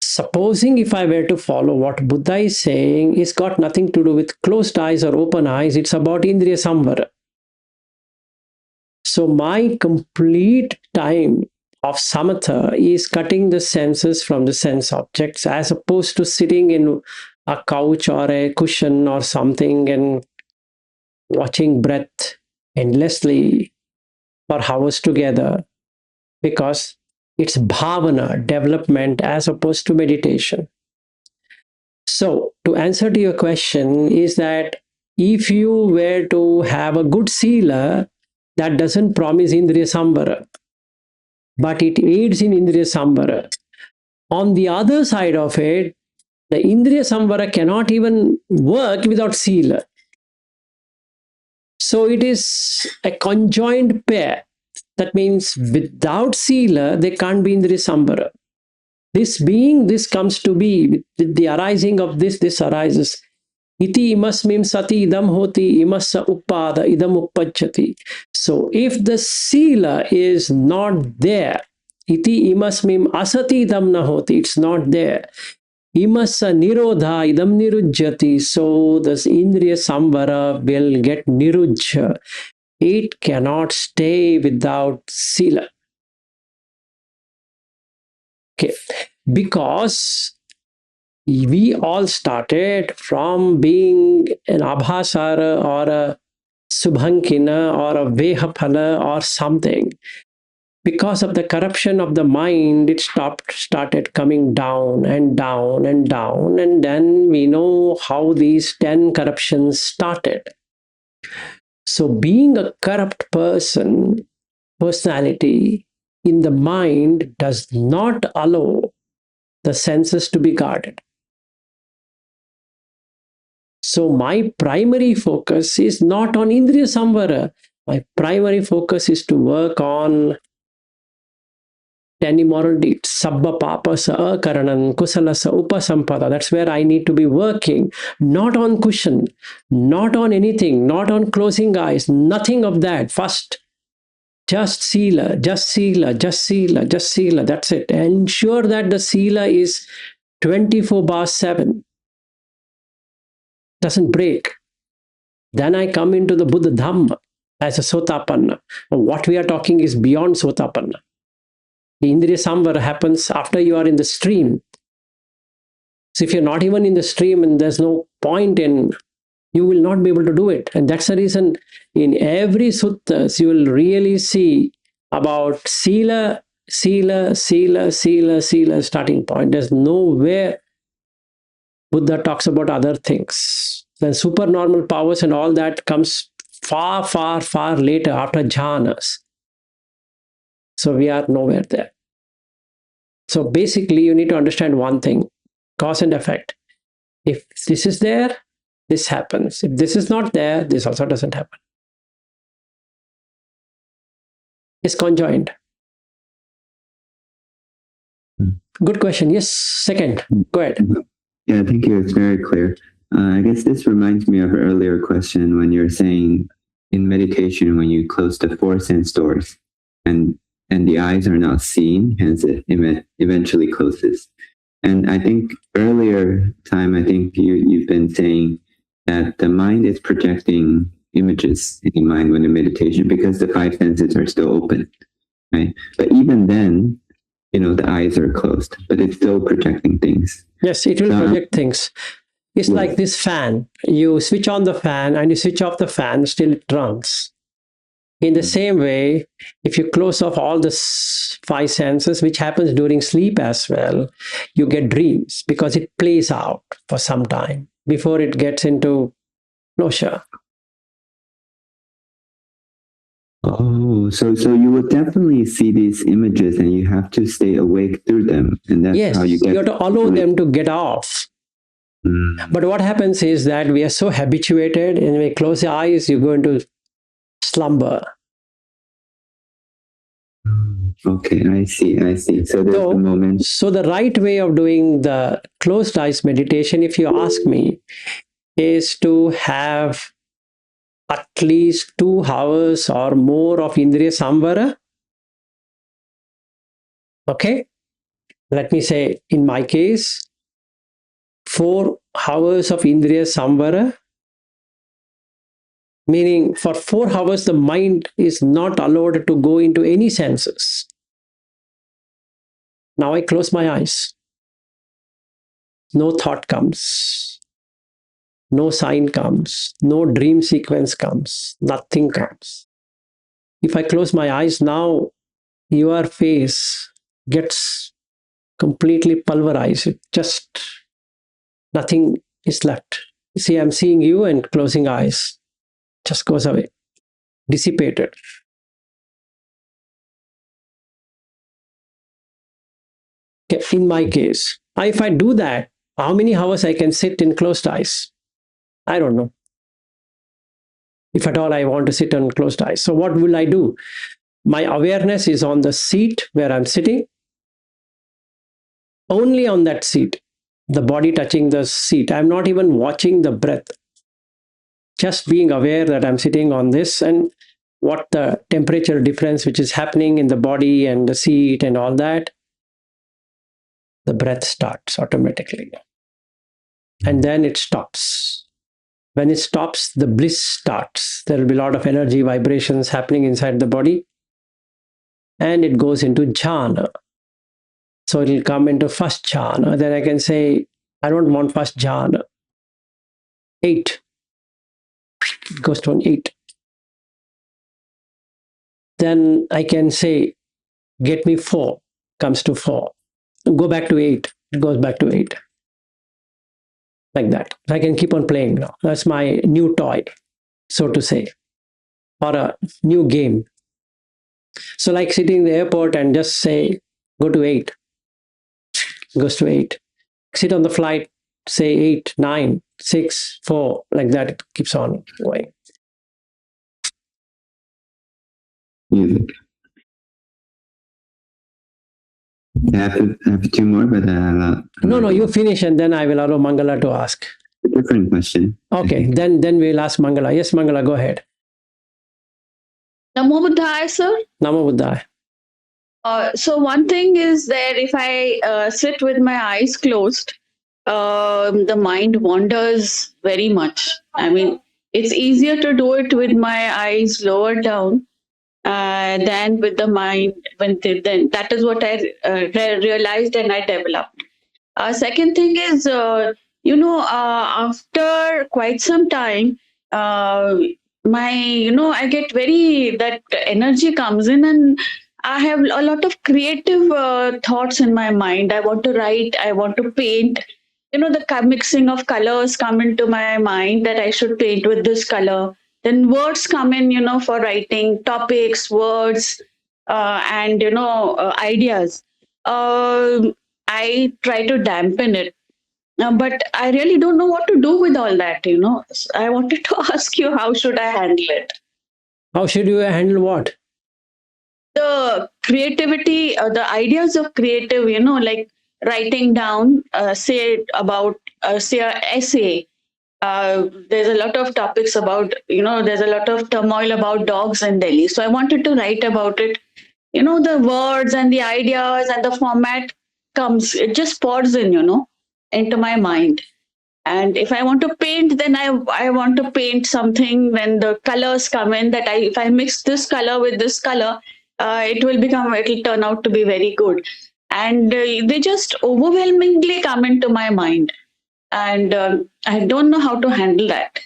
Supposing if I were to follow what Buddha is saying, it's got nothing to do with closed eyes or open eyes, it's about Indriya Samvara. So my complete time of Samatha is cutting the senses from the sense objects, as opposed to sitting in a couch or a cushion or something and watching breath endlessly for hours together, because it's bhavana, development, as opposed to meditation. So to answer to your question is that if you were to have a good sila, that doesn't promise Indriya Samvara, but it aids in Indriya Samvara. On the other side of it, the Indriya Samvara cannot even work without sila. So it is a conjoined pair. That means without sila, there can't be Indriya Samvara. This being, this comes to be. With the arising of this arises. Iti imasmim sati idam hoti imassa uppada idam uppajjati. So if the sila is not there, iti imasmim asati idam na hoti, it's not there. Imassa nirodha idam nirujjati. So this Indriya Samvara will get nirujja. It cannot stay without sila. Okay, because we all started from being an abhasara or a subhankina or a vehaphala or something. Because of the corruption of the mind, it started coming down and down and down, and then we know how these 10 corruptions started. So being a corrupt personality in the mind does not allow the senses to be guarded. So my primary focus is not on Indriya Samvara. My primary focus is to work on 10 immoral deeds. Sabba papa sa akaranan kusala sa upasampada. That's where I need to be working. Not on cushion, not on anything, not on closing eyes, nothing of that. First, just sila, just sila, just sila, just sila. That's it. Ensure that the sila is 24/7. Doesn't break. Then I come into the Buddha Dhamma as a Sotapanna. What we are talking is beyond Sotapanna. The Indriya Samvara happens after you are in the stream. So if you're not even in the stream and there's no point in, you will not be able to do it. And that's the reason in every suttas you will really see about sila, sila, sila, sila, sila starting point. There's nowhere Buddha talks about other things. Then supernormal powers and all that comes far, far, far later after jhanas. So we are nowhere there. So basically, you need to understand one thing, cause and effect. If this is there, this happens. If this is not there, this also doesn't happen. It's conjoined. Good question. Yes, second. Go ahead. Yeah, thank you. It's very clear. I guess this reminds me of an earlier question when you're saying in meditation when you close the four sense doors and the eyes are not seen, hence it eventually closes. And I think earlier time, I think you've been saying that the mind is projecting images in your mind when in meditation because the five senses are still open, right? But even then, the eyes are closed, but it's still projecting things. Yes, it will project things. It's like this fan. You switch on the fan and you switch off the fan, still it runs. In the same way, if you close off all the five senses, which happens during sleep as well, you get dreams because it plays out for some time before it gets into closure. Oh, so you will definitely see these images and you have to stay awake through them. And that's how you get... You have to allow them to get off. But what happens is that we are so habituated, and when we close your eyes, you go into slumber. Okay, I see. So there's a moment. So the right way of doing the closed eyes meditation, if you ask me, is to have at least 2 hours or more of Indriya Samvara. Okay? Let me say, in my case, 4 hours of Indriya Samvara, meaning for 4 hours the mind is not allowed to go into any senses. Now I close my eyes. No thought comes. No sign comes. No dream sequence comes. Nothing comes. If I close my eyes now, your face gets completely pulverized. Just nothing is left. See, I'm seeing you and closing eyes. Just goes away. Dissipated. Okay, in my case, if I do that, how many hours I can sit in closed eyes? I don't know. If at all I want to sit on closed eyes. So what will I do? My awareness is on the seat where I'm sitting. Only on that seat. The body touching the seat. I'm not even watching the breath. Just being aware that I'm sitting on this and what the temperature difference which is happening in the body and the seat and all that. The breath starts automatically. And then it stops. When it stops, the bliss starts. There will be a lot of energy vibrations happening inside the body. And it goes into jhana. So it will come into first jhana. Then I can say, I don't want first jhana. 8. It goes to an 8. Then I can say, get me 4. Comes to 4. Go back to 8. It goes back to 8. Like that. I can keep on playing now. That's my new toy, so to say. Or a new game. So like sitting in the airport and just say, go to 8. It goes to 8. Sit on the flight, say 8, 9, 6, 4. Like that. It keeps on going. Music. I have 2 more, but No, you finish and then I will allow Mangala to ask. A different question. Okay, then we'll ask Mangala. Yes, Mangala, go ahead. Namo Buddhaya, sir. Namo Buddhaya. So one thing is that if I sit with my eyes closed, the mind wanders very much. I mean, it's easier to do it with my eyes lowered down than with the mind. Then that is what I realized and I developed. Second thing is, after quite some time, I get that energy comes in and I have a lot of creative thoughts in my mind. I want to write, I want to paint. The mixing of colors come into my mind that I should paint with this color. Then words come in, for writing, topics, words, and, ideas. I try to dampen it. But I really don't know what to do with all that. I wanted to ask you, how should I handle it? How should you handle what? The creativity, the ideas of creative, like writing down, say about, say, an essay, there's a lot of topics about, there's a lot of turmoil about dogs in Delhi. So I wanted to write about it. The words and the ideas and the format comes, it just pours in, into my mind. And if I want to paint, then I want to paint something. When the colors come in, that if I mix this color with this color, it'll turn out to be very good. And they just overwhelmingly come into my mind. And I don't know how to handle that.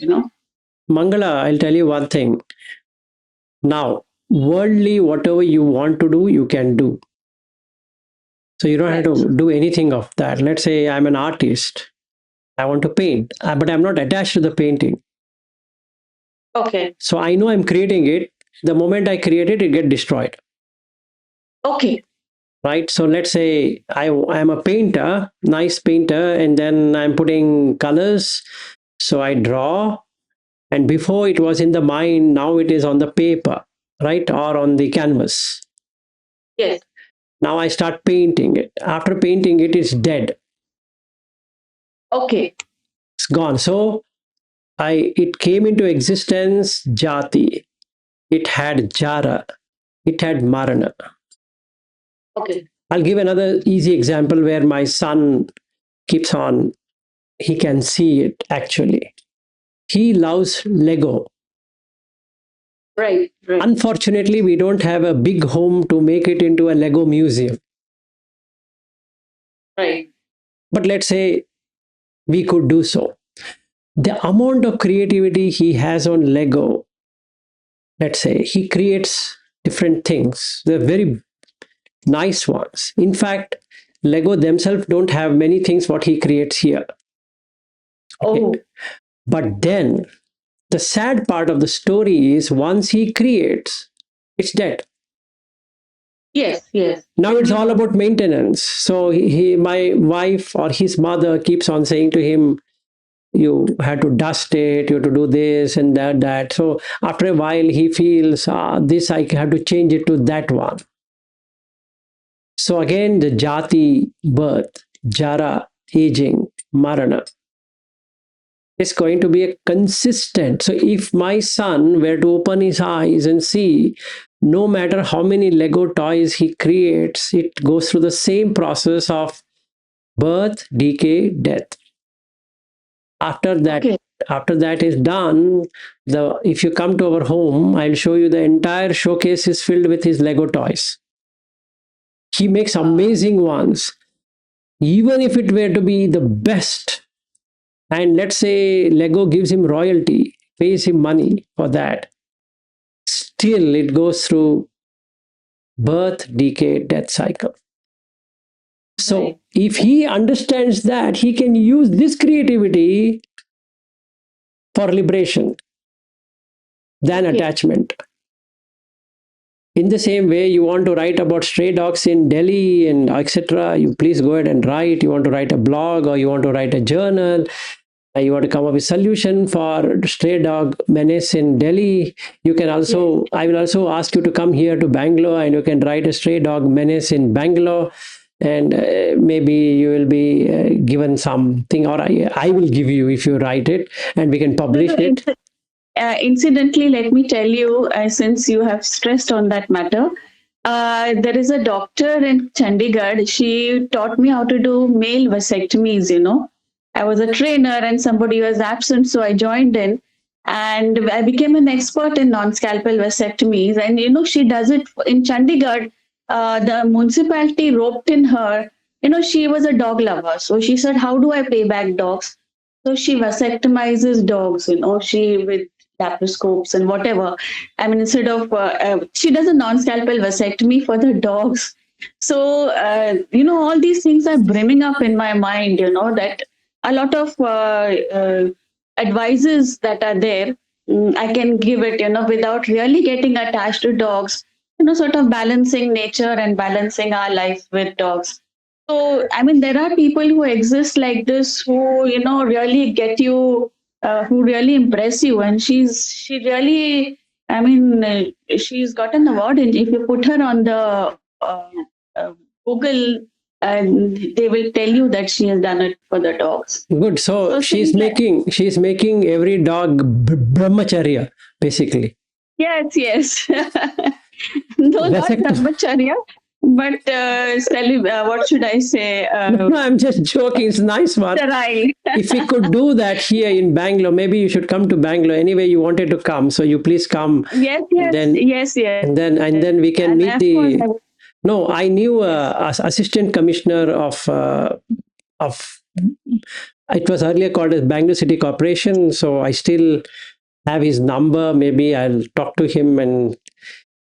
Mangala, I'll tell you one thing. Now, worldly, whatever you want to do, you can do. So you don't have to do anything of that. Let's say I'm an artist. I want to paint, but I'm not attached to the painting. Okay. So I know I'm creating it. The moment I create it, it gets destroyed. Okay. Right. So let's say I'm a painter, nice painter, and then I'm putting colors. So I draw, and before it was in the mind, now it is on the paper, right, or on the canvas. Yes. Now I start painting it. After painting it, it's dead. Okay. It's gone. So it came into existence, jati. It had jara. It had marana. Okay. I'll give another easy example where my son keeps on, he can see it actually. He loves Lego. Right. Unfortunately, we don't have a big home to make it into a Lego museum. Right. But let's say we could do so. The amount of creativity he has on Lego, let's say he creates different things. They're very nice ones. In fact, Lego themselves don't have many things what he creates here. Okay. Oh. But then the sad part of the story is once he creates, it's dead. Yes. Now it's all about maintenance. So my wife or his mother keeps on saying to him, you have to dust it, you have to do this and that. So after a while he feels, this I have to change it to that one. So again, the jati, birth, jara, aging, marana, is going to be a consistent. So if my son were to open his eyes and see, no matter how many Lego toys he creates, it goes through the same process of birth, decay, death. After that is done, if you come to our home, I'll show you the entire showcase is filled with his Lego toys. He makes amazing ones. Even if it were to be the best, and let's say Lego gives him royalty, pays him money for that, still it goes through birth, decay, death cycle. So if he understands that, he can use this creativity for liberation than attachment. In the same way, you want to write about stray dogs in Delhi and etc., you please go ahead and write. You want to write a blog or you want to write a journal, you want to come up with a solution for stray dog menace in Delhi, you can also, I will also ask you to come here to Bangalore and you can write a stray dog menace in Bangalore, and maybe you will be given something, or I will give you if you write it and we can publish it. Incidentally, let me tell you, since you have stressed on that matter, there is a doctor in Chandigarh. She taught me how to do male vasectomies. I was a trainer and somebody was absent, so I joined in and I became an expert in non-scalpel vasectomies. And she does it in Chandigarh. The municipality roped in her. She was a dog lover, so she said, "How do I pay back dogs?" So she vasectomizes dogs. She with laparoscopes and whatever. I mean, instead of she does a non-scalpel vasectomy for the dogs. So all these things are brimming up in my mind. That a lot of advices that are there, I can give it, without really getting attached to dogs, sort of balancing nature and balancing our life with dogs. So, I mean, there are people who exist like this who, really get you, who really impress you. And she really, I mean, she's got an award. And if you put her on the Google, and they will tell you that she has done it for the dogs. Good. So So she's making every dog brahmacharya, basically. yes. No, not Vasect- brahmacharya, but what should I say? No, I'm just joking. It's a nice one. Sterile. If we could do that here in Bangalore, maybe you should come to Bangalore. Anyway, you wanted to come, so you please come. Yes, And then yes. and then we can And meet of course, the. I would, No, I knew assistant commissioner of. It was earlier called as Bangalore City Corporation, so I still have his number. Maybe I'll talk to him, and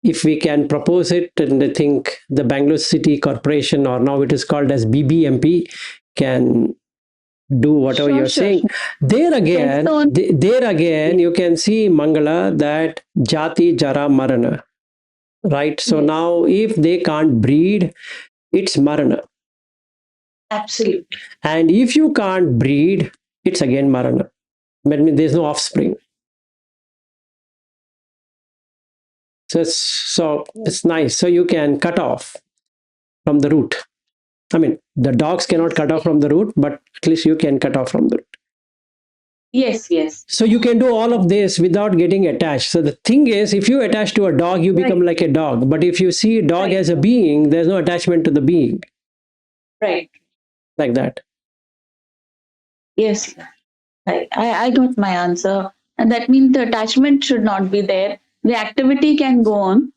if we can propose it, and I think the Bangalore City Corporation, or now it is called as BBMP, can do whatever sure, you're sure, saying. sure. There again, So, there again, you can see Mangala that Jati Jara Marana, right? So yes, now, if they can't breed, it's Marana, absolutely. and if you can't breed, it's again Marana. But I mean, there's no offspring. So it's nice. So you can cut off from the root. I mean, the dogs cannot cut off from the root, but at least you can cut off from the root. Yes. So you can do all of this without getting attached. So the thing is, if you attach to a dog, you become like a dog. But if you see a dog Right. as a being, there's no attachment to the being. Right. Like that. Yes. I got my answer. And that means the attachment should not be there. The activity can go on.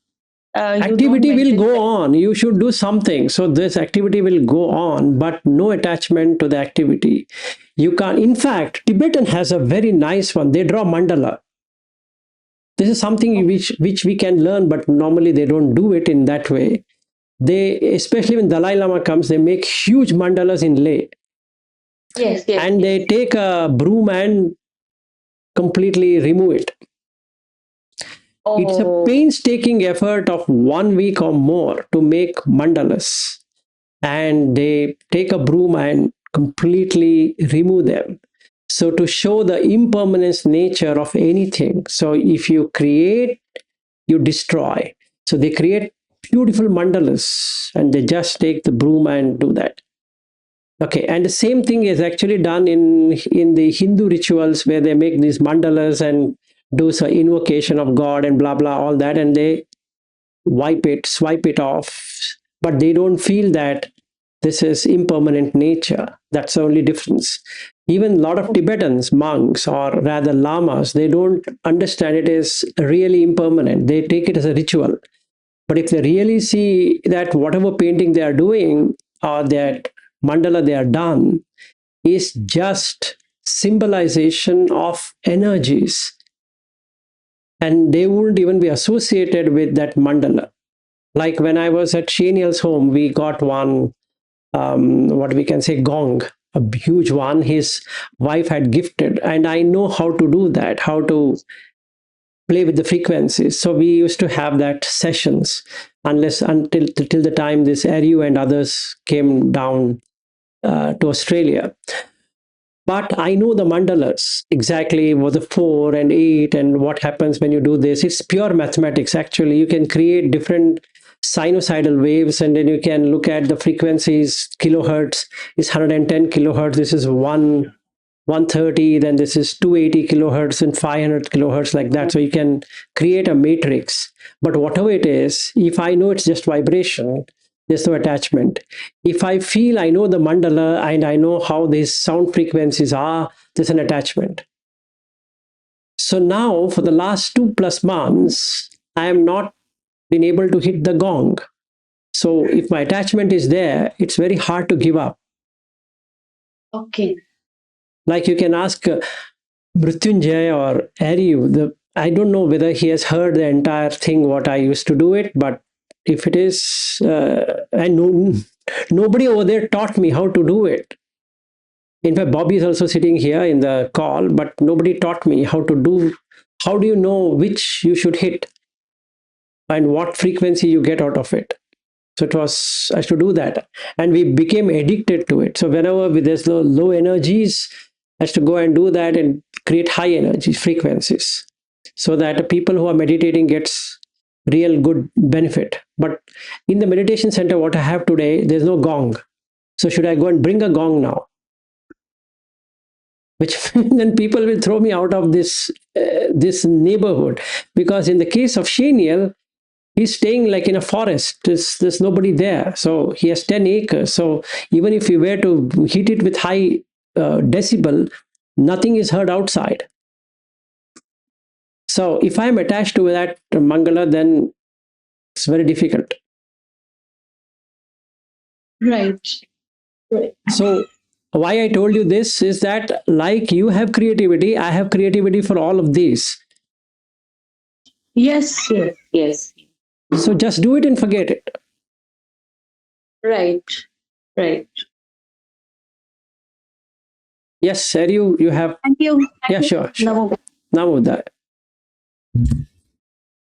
Activity will go on. You should do something. So this activity will go on, but no attachment to the activity. You can't. In fact, Tibetan has a very nice one. They draw mandala. This is something which we can learn, but normally they don't do it in that way. They, especially when Dalai Lama comes, they make huge mandalas in Leh. Yes. And they take a broom and completely remove it. It's a painstaking effort of 1 week or more to make mandalas. And they take a broom and completely remove them. So to show the impermanence nature of anything. So if you create, you destroy. So they create beautiful mandalas and they just take the broom and do that. Okay, and the same thing is actually done in the Hindu rituals where they make these mandalas and do some invocation of God and blah blah all that, and they swipe it off, but they don't feel that this is impermanent nature. That's the only difference. Even a lot of Tibetans, monks, or rather lamas, they don't understand it is really impermanent. They take it as a ritual. But if they really see that whatever painting they are doing or that mandala they are done is just symbolization of energies, and they wouldn't even be associated with that mandala. Like when I was at Shenial's home, we got one, what we can say, gong, a huge one. His wife had gifted, and I know how to do that, how to play with the frequencies. So we used to have that sessions until till the time this Ariu and others came down to Australia. But I know the mandalas exactly what the 4 and 8 and what happens when you do this. It's pure mathematics. Actually, you can create different sinusoidal waves, and then you can look at the frequencies. Kilohertz is 110 kilohertz. This is 130, then this is 280 kilohertz and 500 kilohertz, like that. So you can create a matrix. But whatever it is, if I know it's just vibration, there's no attachment. If I feel I know the mandala and I know how these sound frequencies are, there's an attachment. So now for the last 2+ months, I am not been able to hit the gong. So if my attachment is there, it's very hard to give up. Okay. Like you can ask Mrityunjay or Ariu, I don't know whether he has heard the entire thing, what I used to do it, but if it is, nobody over there taught me how to do it. In fact, Bobby is also sitting here in the call, but nobody taught me how to do. How do you know which you should hit and what frequency you get out of it? So it was, I used to do that, and we became addicted to it. So whenever there's low energies, I used to go and do that and create high energy frequencies, so that the people who are meditating gets real good benefit. But in the meditation center, what I have today, there's no gong. So should I go and bring a gong now? Which then people will throw me out of this neighborhood, because in the case of Shaniel, he's staying like in a forest. There's nobody there. So he has 10 acres. So even if you were to heat it with high decibel, nothing is heard outside. So if I'm attached to that Mangala, then it's very difficult. Right. So why I told you this is that, like you have creativity, I have creativity for all of these. Yes. So just do it and forget it. Right. Yes, sir, you have. Thank you. Yeah, sure. Namo. Namo.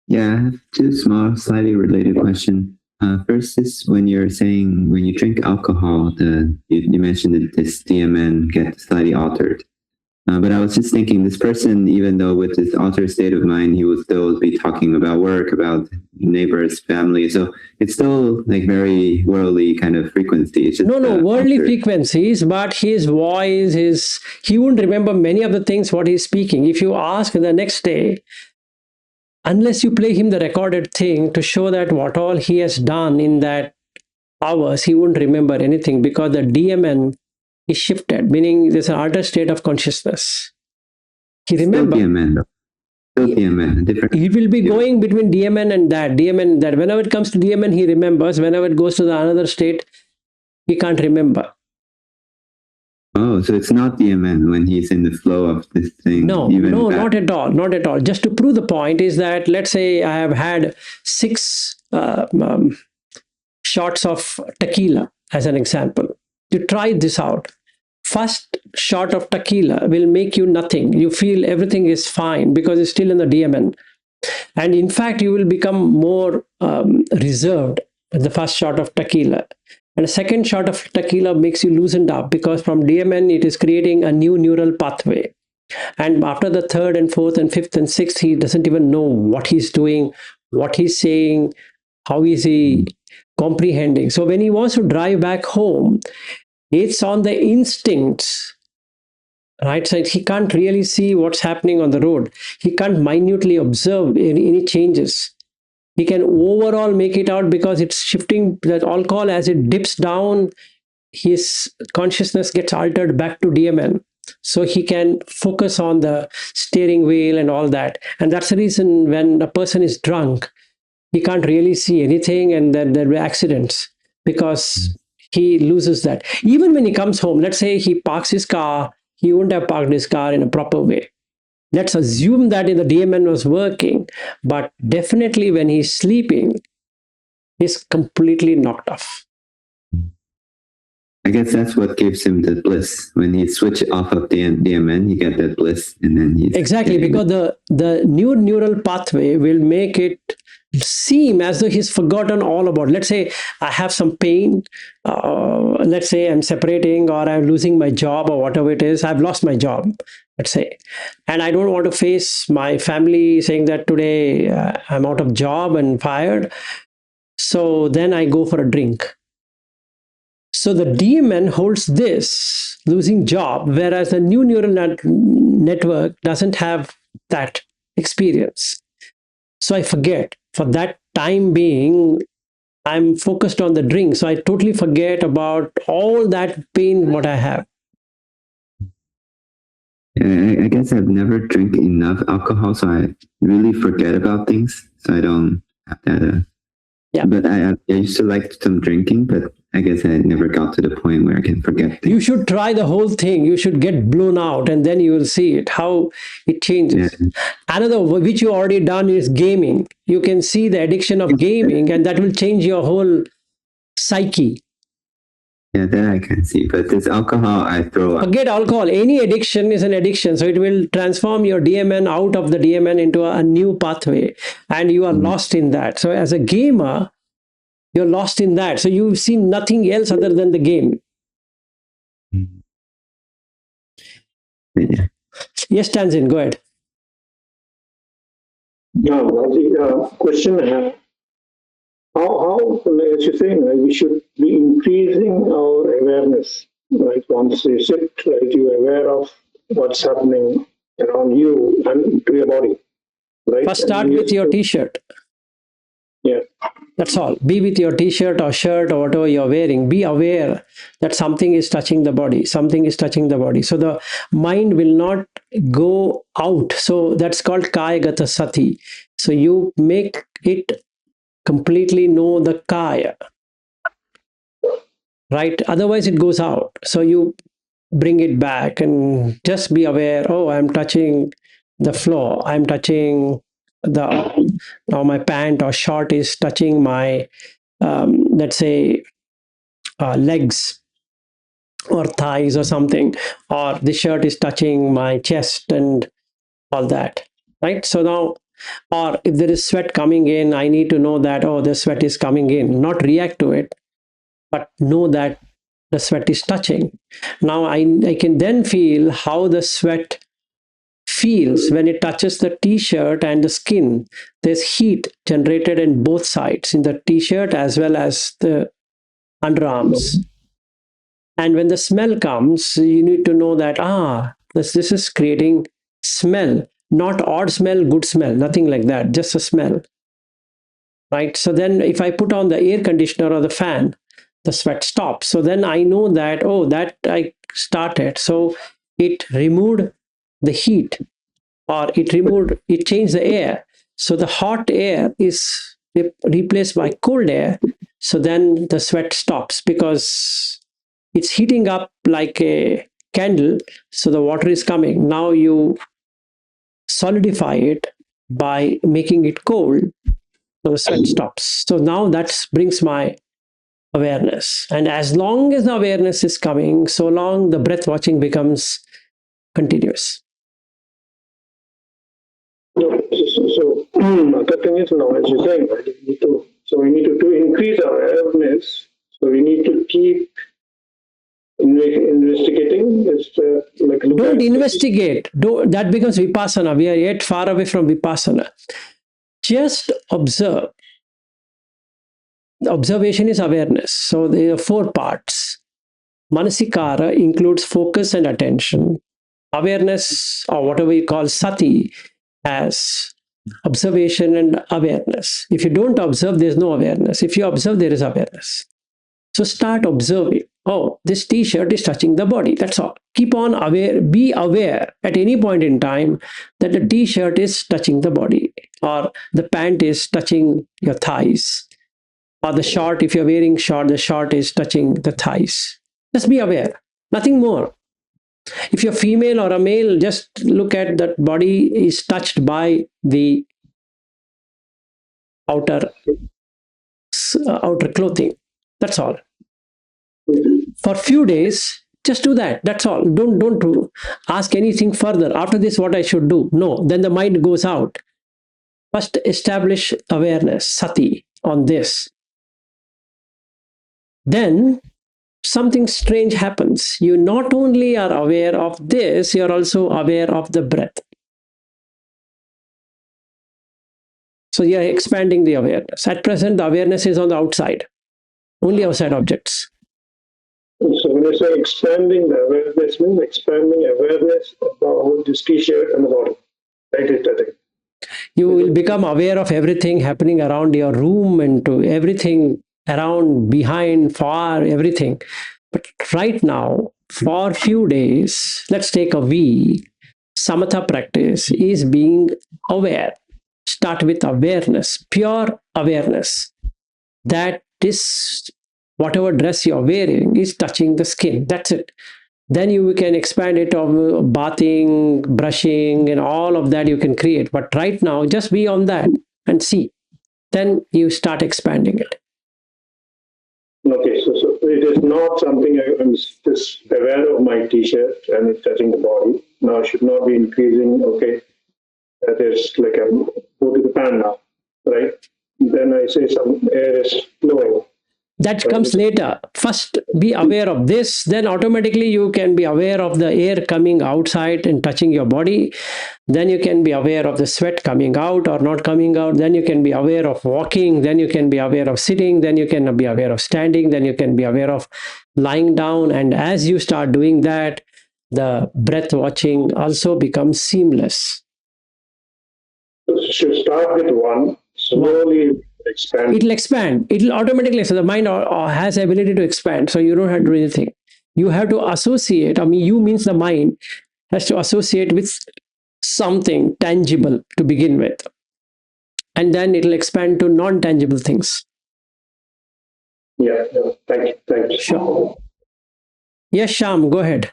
Yeah, I have two small, slightly related questions. First is when you drink alcohol, you mentioned that this DMN gets slightly altered. But I was just thinking, this person, even though with this altered state of mind, he will still be talking about work, about neighbors, family. So it's still like very worldly kind of frequency. It's just, No, worldly altered. frequencies, but his voice, he won't remember many of the things what he's speaking. If you ask the next day, unless you play him the recorded thing to show that what all he has done in that hours, he won't remember anything, because the DMN is shifted, meaning there's an altered state of consciousness. He remember. Still DMN, though. Still DMN, different. He will be going between DMN and that. Whenever it comes to DMN, he remembers. Whenever it goes to the another state, he can't remember. Oh, so it's not DMN when he's in the flow of this thing. No, not at all. Not at all. Just to prove the point is that, let's say I have had 6 shots of tequila as an example. You try this out. First shot of tequila will make you nothing. You feel everything is fine because it's still in the DMN. And in fact, you will become more reserved at the first shot of tequila. And a second shot of tequila makes you loosened up, because from DMN, it is creating a new neural pathway. And after the third and fourth and fifth and sixth, he doesn't even know what he's doing, what he's saying, how is he comprehending. So when he wants to drive back home, it's on the instincts, right? So he can't really see what's happening on the road. He can't minutely observe any changes. He can overall make it out, because it's shifting. That alcohol, as it dips down, his consciousness gets altered back to DMN. So he can focus on the steering wheel and all that. And that's the reason when a person is drunk, he can't really see anything, and then there were accidents, because he loses that. Even when he comes home, let's say he parks his car, he wouldn't have parked his car in a proper way. Let's assume that in the DMN was working, but definitely when he's sleeping, he's completely knocked off. I guess that's what gives him the bliss. When he switch off of the DMN, he get that bliss, and then he's exactly, because the new neural pathway will make it seem as though he's forgotten all about. Let's say I have some pain. Let's say I'm separating, or I'm losing my job, or whatever it is. I've lost my job, let's say, and I don't want to face my family saying that today I'm out of job and fired. So then I go for a drink. So the DMN holds this losing job, whereas the new neural network doesn't have that experience. So I forget. For that time being, I'm focused on the drink. So I totally forget about all that pain what I have. I guess I've never drank enough alcohol, so I really forget about things. So I don't have that. Yeah. But I used to like some drinking, but I guess I never got to the point where I can forget things. You should try the whole thing. You should get blown out, and then you will see it, how it changes. Yeah. Another, which you already done, is gaming. You can see the addiction of gaming, and that will change your whole psyche. Yeah, that I can see. But this alcohol, I throw up. Forget alcohol. Any addiction is an addiction. So it will transform your DMN out of the DMN into a new pathway, and you are lost in that. So as a gamer, you're lost in that. So you see nothing else other than the game. Yeah. Yes, Tanzin, go ahead. No, the question, how, as you're saying, we should be increasing our awareness, right? Once you sit, right, you're aware of what's happening around you and to your body, right? First, start with your t-shirt. Yeah. That's all. Be with your t-shirt or shirt or whatever you're wearing. Be aware that something is touching the body. Something is touching the body. So the mind will not go out. So that's called kaya gata sati. So you make it completely know the kaya, right? Otherwise it goes out. So you bring it back and just be aware. Oh, I'm touching the floor. I'm touching now my pant or short is touching my let's say legs or thighs or something, or the shirt is touching my chest and all that, right? So now, or if there is sweat coming in, I need to know that, oh, the sweat is coming in, not react to it, but know that the sweat is touching. Now I can then feel how the sweat feels when it touches the t-shirt and the skin. There's heat generated in both sides, in the t-shirt as well as the underarms. And when the smell comes, you need to know that, this is creating smell, not odd smell, good smell, nothing like that, just a smell, right? So then if I put on the air conditioner or the fan, the sweat stops. So then I know that, oh, that I started. So it removed the heat, or it changed the air. So the hot air is replaced by cold air. So then the sweat stops because it's heating up like a candle. So the water is coming. Now you solidify it by making it cold. So the sweat stops. So now that brings my awareness. And as long as the awareness is coming, so long the breath watching becomes continuous. So the thing is now, as you're saying, right, we need to increase our awareness. So we need to keep investigating. Don't investigate. That becomes vipassana. We are yet far away from vipassana. Just observe. The observation is awareness. So there are 4 parts. Manasikara includes focus and attention. Awareness, or whatever you call sati, as observation and awareness. If you don't observe, there's no awareness. If you observe, there is awareness. So start observing. Oh, this t-shirt is touching the body. That's all. Keep on aware. Be aware at any point in time that the t-shirt is touching the body, or the pant is touching your thighs, or the short, if you're wearing short, the short is touching the thighs. Just be aware. Nothing more. If you're female or a male, just look at that body is touched by the outer clothing. That's all. For a few days, just do that. That's all. Don't ask anything further. After this, what I should do? No. Then the mind goes out. First, establish awareness, sati, on this. Then something strange happens. You not only are aware of this, you're also aware of the breath. So you're expanding the awareness. At present, the awareness is on the outside, only outside objects. So when you say expanding the awareness, means expanding awareness about this t-shirt and the body. Right? I think. You will become aware of everything happening around your room and to everything around, behind, far, everything. But right now, for a few days, let's take a week, Samathā practice is being aware. Start with awareness, pure awareness. That this, whatever dress you're wearing is touching the skin. That's it. Then you can expand it of bathing, brushing, and all of that you can create. But right now, just be on that and see. Then you start expanding it. Okay, so it is not something I'm just aware of my t-shirt and it's touching the body. Now I should not be increasing, okay, that is like I'm go to the pan now, right? Then I say some air is flowing. That comes later. First, be aware of this, then automatically you can be aware of the air coming outside and touching your body. Then you can be aware of the sweat coming out or not coming out. Then you can be aware of walking. Then you can be aware of sitting. Then you can be aware of standing. Then you can be aware of lying down. And as you start doing that, the breath watching also becomes seamless. So should start with one, slowly expand. It'll expand. It'll automatically. So the mind has ability to expand. So you don't have to do anything. You have to associate. I mean, you means the mind has to associate with something tangible to begin with, and then it'll expand to non-tangible things. Yeah. Thank you. Sure. Yes, Sham, go ahead.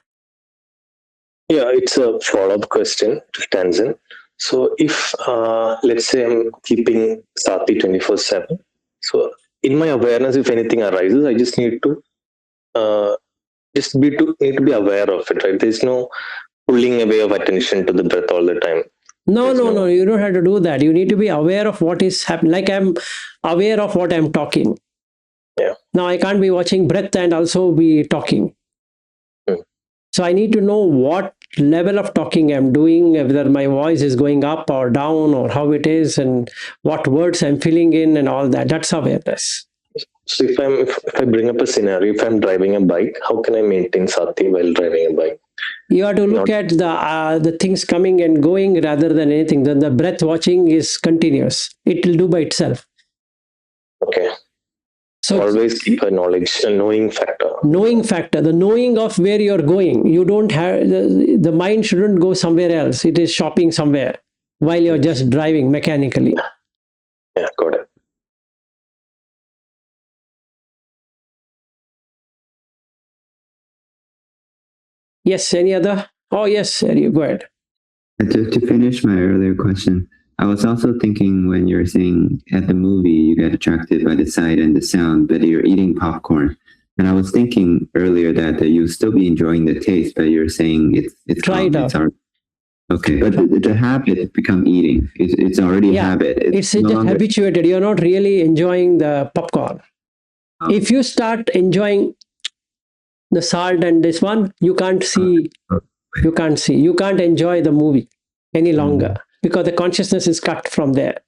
Yeah, it's a follow-up question to Tanzan. So if, let's say I'm keeping Sati 24/7, so in my awareness, if anything arises, I just need to need to be aware of it, right? There's no pulling away of attention to the breath all the time. No, you don't have to do that. You need to be aware of what is happening. Like I'm aware of what I'm talking. Yeah. Now I can't be watching breath and also be talking. So I need to know what level of talking I'm doing, whether my voice is going up or down or how it is and what words I'm filling in and all that. That's awareness. So if I bring up a scenario, if I'm driving a bike, how can I maintain Sati while driving a bike? You have to look at the things coming and going rather than anything. Then the breath watching is continuous. It will do by itself. Okay. So always keep a knowing factor. Knowing factor, the knowing of where you're going. You don't have the mind shouldn't go somewhere else. It is shopping somewhere while you're just driving mechanically. Yeah, got it. Yes, any other? Oh, yes, you go ahead. To finish my earlier question, I was also thinking when you're saying at the movie you get attracted by the sight and the sound, but you're eating popcorn. And I was thinking earlier that you still be enjoying the taste, but you're saying it's Try it out. Okay, but the habit become eating. It's already a habit. It's just habituated. You're not really enjoying the popcorn. If you start enjoying the salt and this one, you can't see. You can't enjoy the movie any longer because the consciousness is cut from there.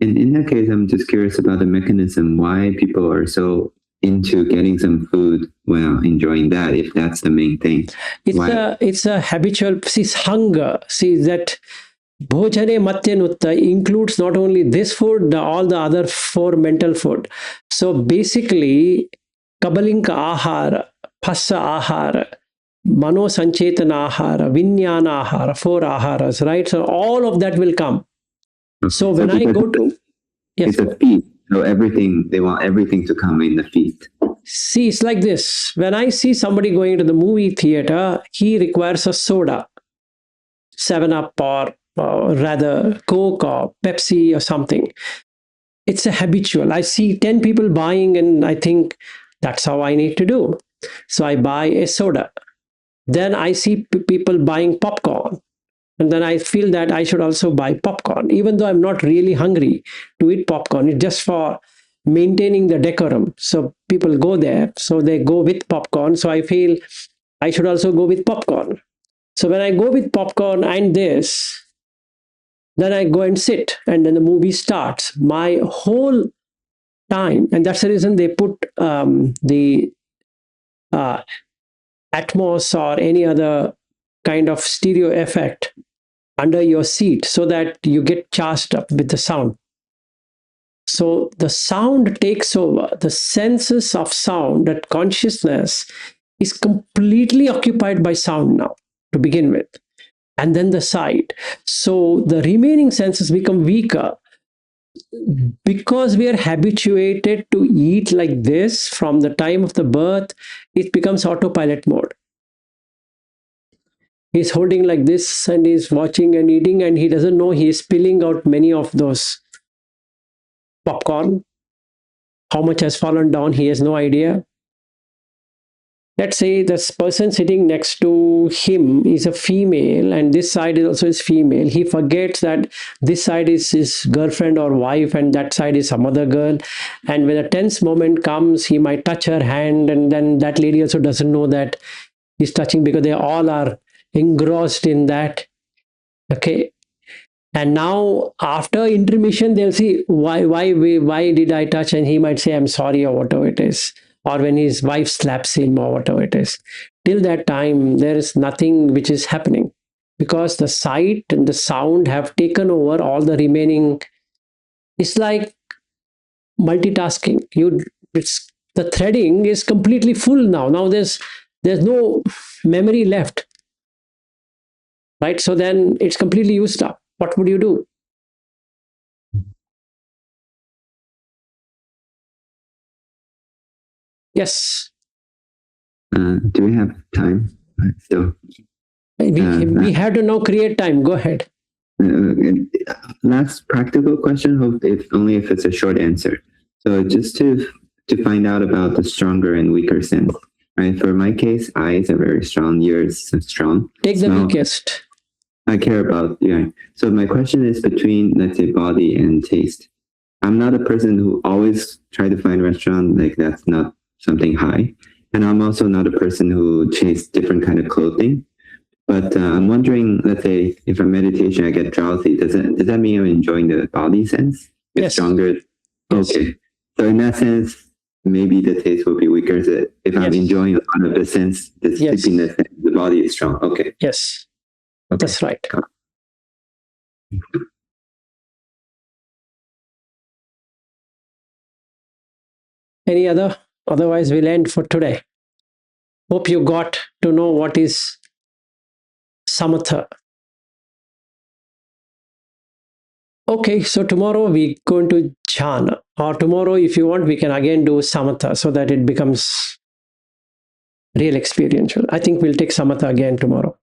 In that case, I'm just curious about the mechanism, why people are so into getting some food while enjoying that, if that's the main thing. It's a habitual, hunger. See that Bhojane Matyanutta includes not only this food, all the other four mental food. So basically, Kabalinka Ahara, Phassa Ahara, Mano Sanchetana Ahara, Vinyana Ahara, four Aharas, right? So all of that will come. So when I go to... Yes, it's a feast. So they want everything to come in the feast. See, it's like this. When I see somebody going to the movie theater, he requires a soda, 7-Up or rather Coke or Pepsi or something. It's a habitual. I see 10 people buying and I think that's how I need to do. So I buy a soda. Then I see people buying popcorn. And then I feel that I should also buy popcorn, even though I'm not really hungry to eat popcorn. It's just for maintaining the decorum. So people go there, so they go with popcorn. So I feel I should also go with popcorn. So when I go with popcorn and this, then I go and sit and then the movie starts. My whole time, and that's the reason they put the Atmos or any other kind of stereo effect under your seat so that you get charged up with the sound. So the sound takes over. The senses of sound, that consciousness is completely occupied by sound now to begin with. And then the sight. So the remaining senses become weaker because we are habituated to eat like this from the time of the birth. It becomes autopilot mode. He's holding like this and he's watching and eating and he doesn't know he is spilling out many of those popcorn. How much has fallen down, he has no idea. let's say this person sitting next to him is a female and this side is also is female. He forgets that this side is his girlfriend or wife and that side is some other girl. And when a tense moment comes, he might touch her hand, and then that lady also doesn't know that he's touching because they all are engrossed in that. Okay. And now after intermission, they'll see why did I touch? And he might say, I'm sorry, or whatever it is. Or when his wife slaps him or whatever it is. Till that time, there is nothing which is happening because the sight and the sound have taken over all the remaining. It's like multitasking. The threading is completely full now. Now there's no memory left, right? So then it's completely used up. What would you do? Yes. Do we have time? So We have to now create time. Go ahead. Last practical question. Hope if only if it's a short answer. So just to find out about the stronger and weaker sense. Right. For my case, eyes are very strong. Yours are strong. Take the weakest. I care about, yeah. So my question is between, let's say, body and taste. I'm not a person who always try to find restaurant, like that's not something high. And I'm also not a person who chase different kind of clothing. But I'm wondering, let's say, if I'm meditation, I get drowsy. Does that mean I'm enjoying the body sense? It's yes. Stronger? Yes. Okay. So in that sense, maybe the taste will be weaker. So if I'm enjoying a lot of the sense, the sleepiness, the body is strong. Okay. Yes. Okay. That's right. Any other? Otherwise, we'll end for today. Hope you got to know what is Samathā. Okay, so tomorrow we're going to jhana, or tomorrow, if you want, we can again do Samathā so that it becomes real experiential. I think we'll take Samathā again tomorrow.